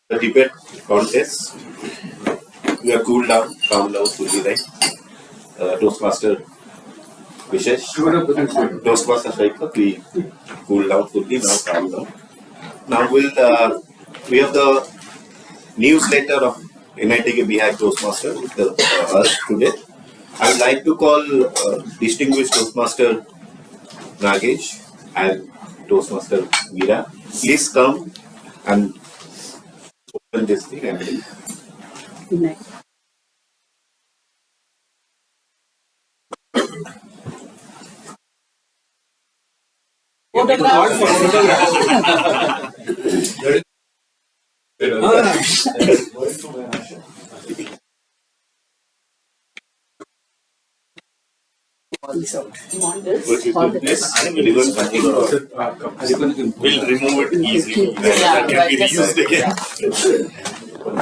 the debate contest, we are cooled down, calm down fully, right? Toastmaster Vishesh, Toastmaster Shaikha, we cool down fully, now calm down. Now we have the newsletter of NITK BHIVE Toastmaster with us today. I would like to call distinguished Toastmaster Nagesh and Toastmaster Veera. Please come and open this thing and Good night. You want this? we'll remove it easily. That can be reused again.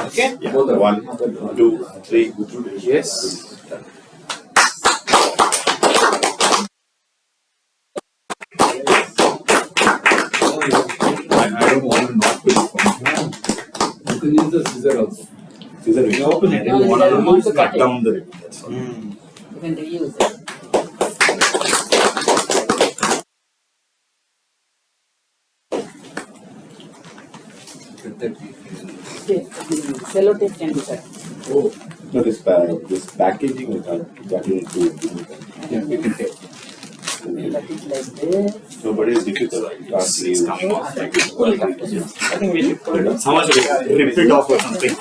Okay? Yeah. 1, 2, 3. Yes. I don't want to knock it from. You can use the scissor also. Scissor, we open it. No, you don't want to cut it. Down the ribbon. That's all. You can reuse it. Okay. Sellotape can be cut. No, this packaging, that you need to. Yeah, we can take. cut it like this. Nobody is difficult. Ask you. Pull it up. I think we should pull it up. How much rip it off or something?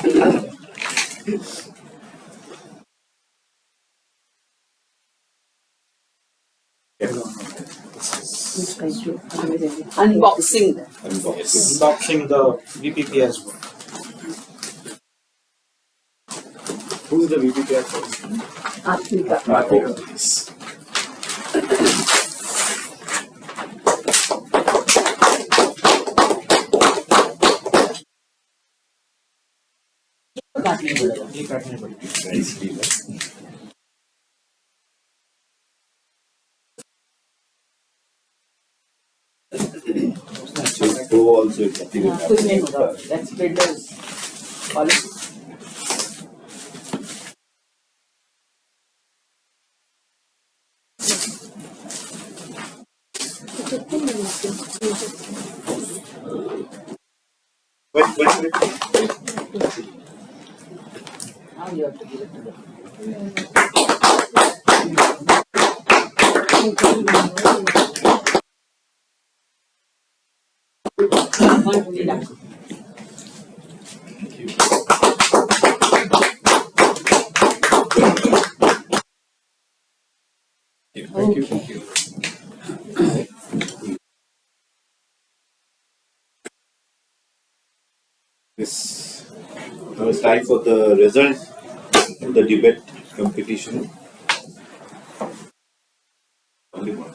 Unboxing. Unboxing the VPP as well. Who is the VPP? Atvika. Go also is nothing. That's builders policy. Wait. Now you have to give it to them. Thank you. This now it's time for the result of the debate competition. Only one.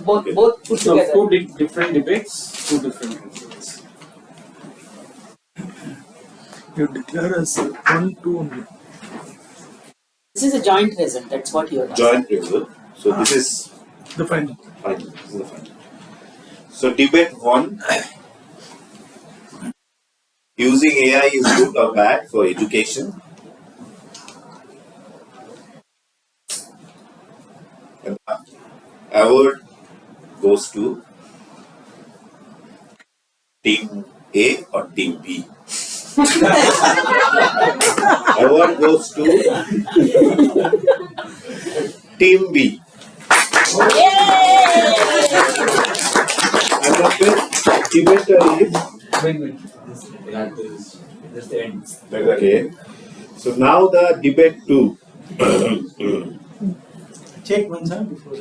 Both put So together. two different debates, two different results. You declare as 1, 2 only. This is a joint result. That's what you are asking. Joint result. So this is The final. final. This is the final. So debate 1. Using AI is good or bad for education? And the award goes to Team A or Team B? Award goes to Team B. And the best debater is. Wait. That's the end. Okay. So now the debate 2. Check one time before.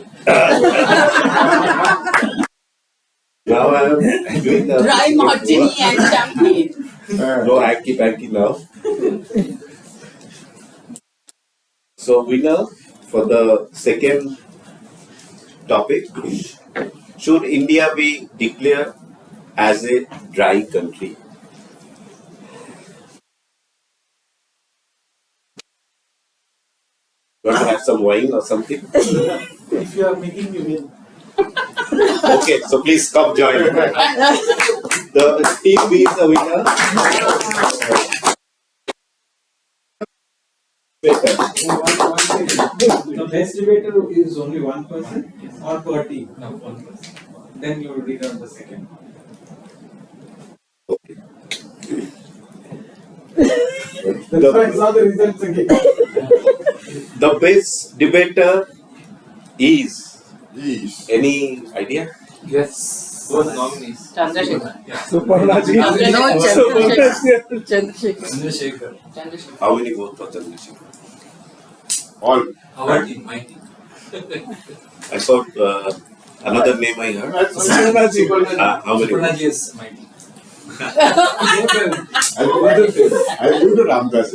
Now I am doing the Dry martini and champagne. no hanky now. So winner for the second topic: should India be declared as a dry country? Want to have some wine or something? If you are making me win. Okay, so please come join. The team B is the winner. Better. The best debater is only one person or per team? No, one person. Then you will read out the second. That's why I saw the results again. The best debater is Yes. any idea? Yes. Who are the nominees? Chandrasekhar. Suparnaji. No, Chandrasekhar. Chandrasekhar. Chandrasekhar. How many votes for Chandrasekhar? All. Our team, my team. I saw another name I heard. Suparnaji. How many votes? Suparnaji is my team. I'll do the Ramdas.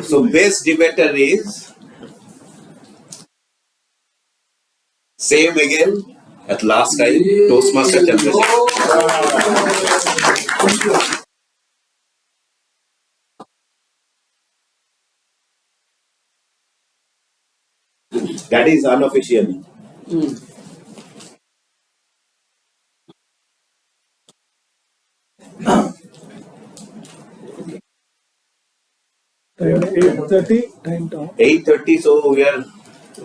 So best debater is same again at last time Toastmaster Chandrasekhar. That is unofficially. 8:30 time down. 8:30, so we are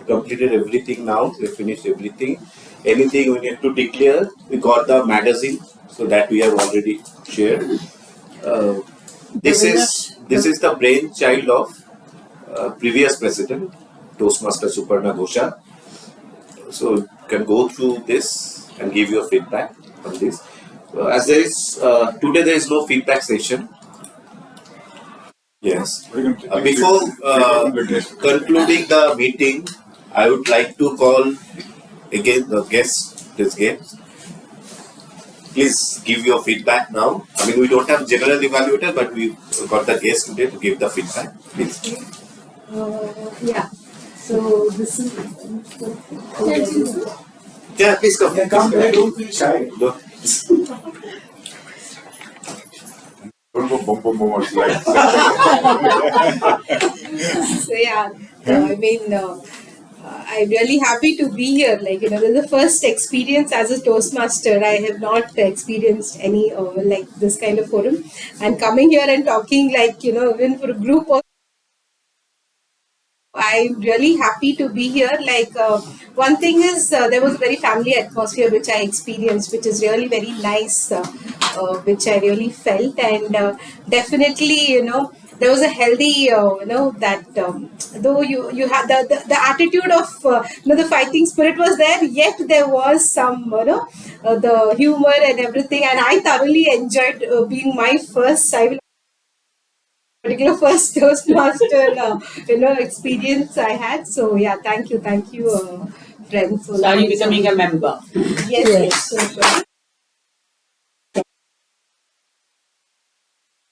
completed everything now. We finished everything. Anything we need to declare? We got the magazine, so that we have already shared. This is the brainchild of previous president. Toastmaster Suparna Ghosha. So you can go through this and give your feedback on this. As there is today, there is no feedback session. Yes. Before concluding the meeting, I would like to call again the guest. This guest. Please give your feedback now. I mean, we don't have general evaluator, but we've got the guest today to give the feedback. Please. Yeah. So this is. Yeah, please come. Yeah, come there, don't feel shy. Go. Don't go boom, boom, boom or slide. So yeah, I mean, I'm really happy to be here. Like, you know, this is the first experience as a Toastmaster. I have not experienced any like this kind of forum, and coming here and talking, like, you know, even for a group of. I'm really happy to be here. Like, one thing is there was a very family atmosphere which I experienced, which is really very nice, which I really felt, and definitely, you know, there was a healthy, you know, that though you had the attitude of you know, the fighting spirit was there, yet there was some, you know, the humor and everything, and I thoroughly enjoyed being my first. I will particular first Toastmaster, you know, experience I had. So yeah, thank you, friends. So are you becoming a member? Yes. Sure.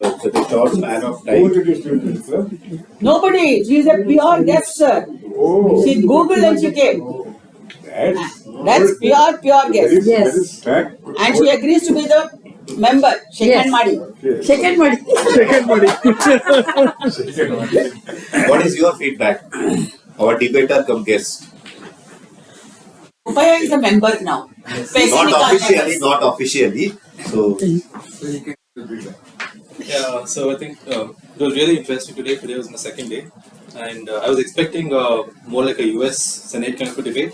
So the short span of Who time. did you student, sir? Nobody. She is a pure guest, sir. Oh. She Googled and she came. That's pure guest. That is fact. And she agrees to be the member. Second Madi. Okay. Second one. What is your feedback? Our debater come guest. Upaya is a member now. Not officially. So Yeah, so I think it was really interesting today. Today was my second day, and I was expecting more like a US Senate kind of a debate,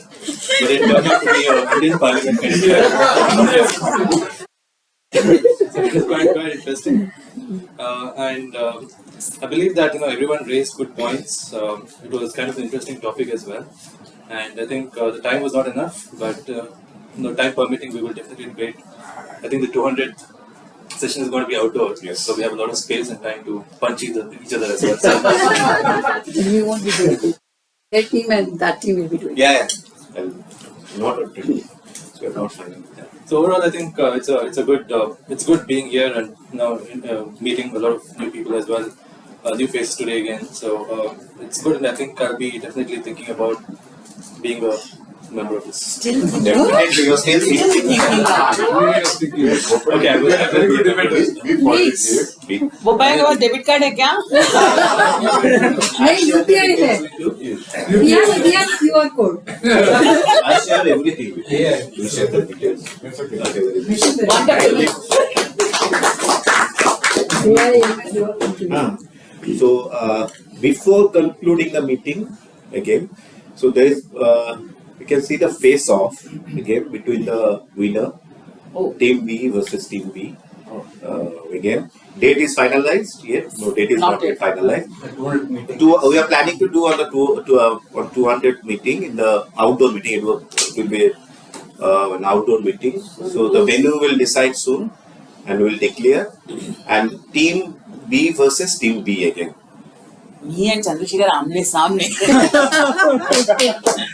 but it turned out to be an Indian Parliament kind of debate. So it was quite interesting, and I believe that, you know, everyone raised good points. It was kind of an interesting topic as well, and I think the time was not enough, but you know, time permitting, we will definitely debate. I think the 200 session is going to be outdoors, Yes. so we have a lot of space and time to punch each other as well. We won't be doing it. That team and that team will be doing it. yeah. And not already. So we are not finding that. So overall, I think it's good being here and, you know, meeting a lot of new people as well, new faces today again. So it's good, and I think I'll be definitely thinking about being a member of this. Definitely, you're still thinking. Okay, I will be a member. Be positive. Upaya के पास debit card है क्या? नहीं, UPI है. दिया QR code. I share everything with you. You share the details. That's okay. Wonderful. So before concluding the meeting again, so there is you can see the face off again between the winner, Team B versus Team B. Again, date is finalized yet? No, date is not yet finalized. We are planning to do on the 200 meeting in the outdoor meeting. It will be an outdoor meeting. So the venue will decide soon, and we will declare. And Team B versus Team B again. Me and Chandrasekhar आमने सामने.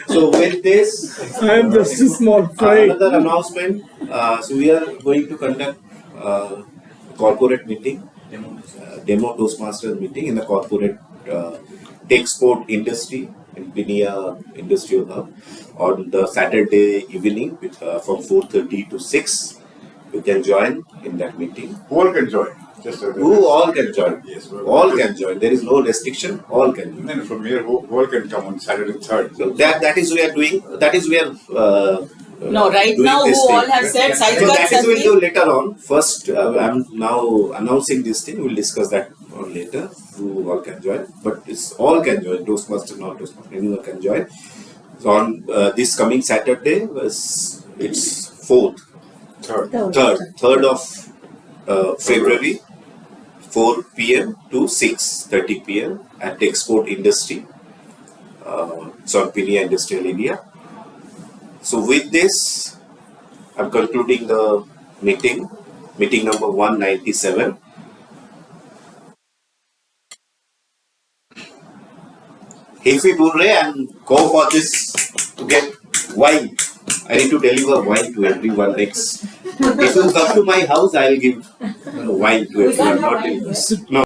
So with this, I am just a small fry. another announcement. So we are going to conduct corporate meeting, demo Toastmaster meeting in the corporate tech sport industry in Pinia Industrial Hub on the Saturday evening from 4:30 to 6. You can join in that meeting. Who all can join? Who all can join? Yes, All can join. There is no restriction. All can join. Then from here, who all can come on Saturday 3rd? So that is we are doing. That is we are. No, right doing now this who thing. all have said So Saidgat that is we'll Sandeep. do later on. First, I'm now announcing this thing. We'll discuss that on later. Who all can join? But it's all can join. Toastmaster, not Toastmaster. Anyone can join. So on this coming Saturday, it's 4th, 3rd of February, 4 p.m. to 6:30 p.m. at Export Industry, It's on Pini Industrial Area. So with this, I'm concluding the meeting number 197. If we purre and go for this to get wine, I need to deliver wine to everyone next. If you come to my house, I'll give wine to everyone. Not no.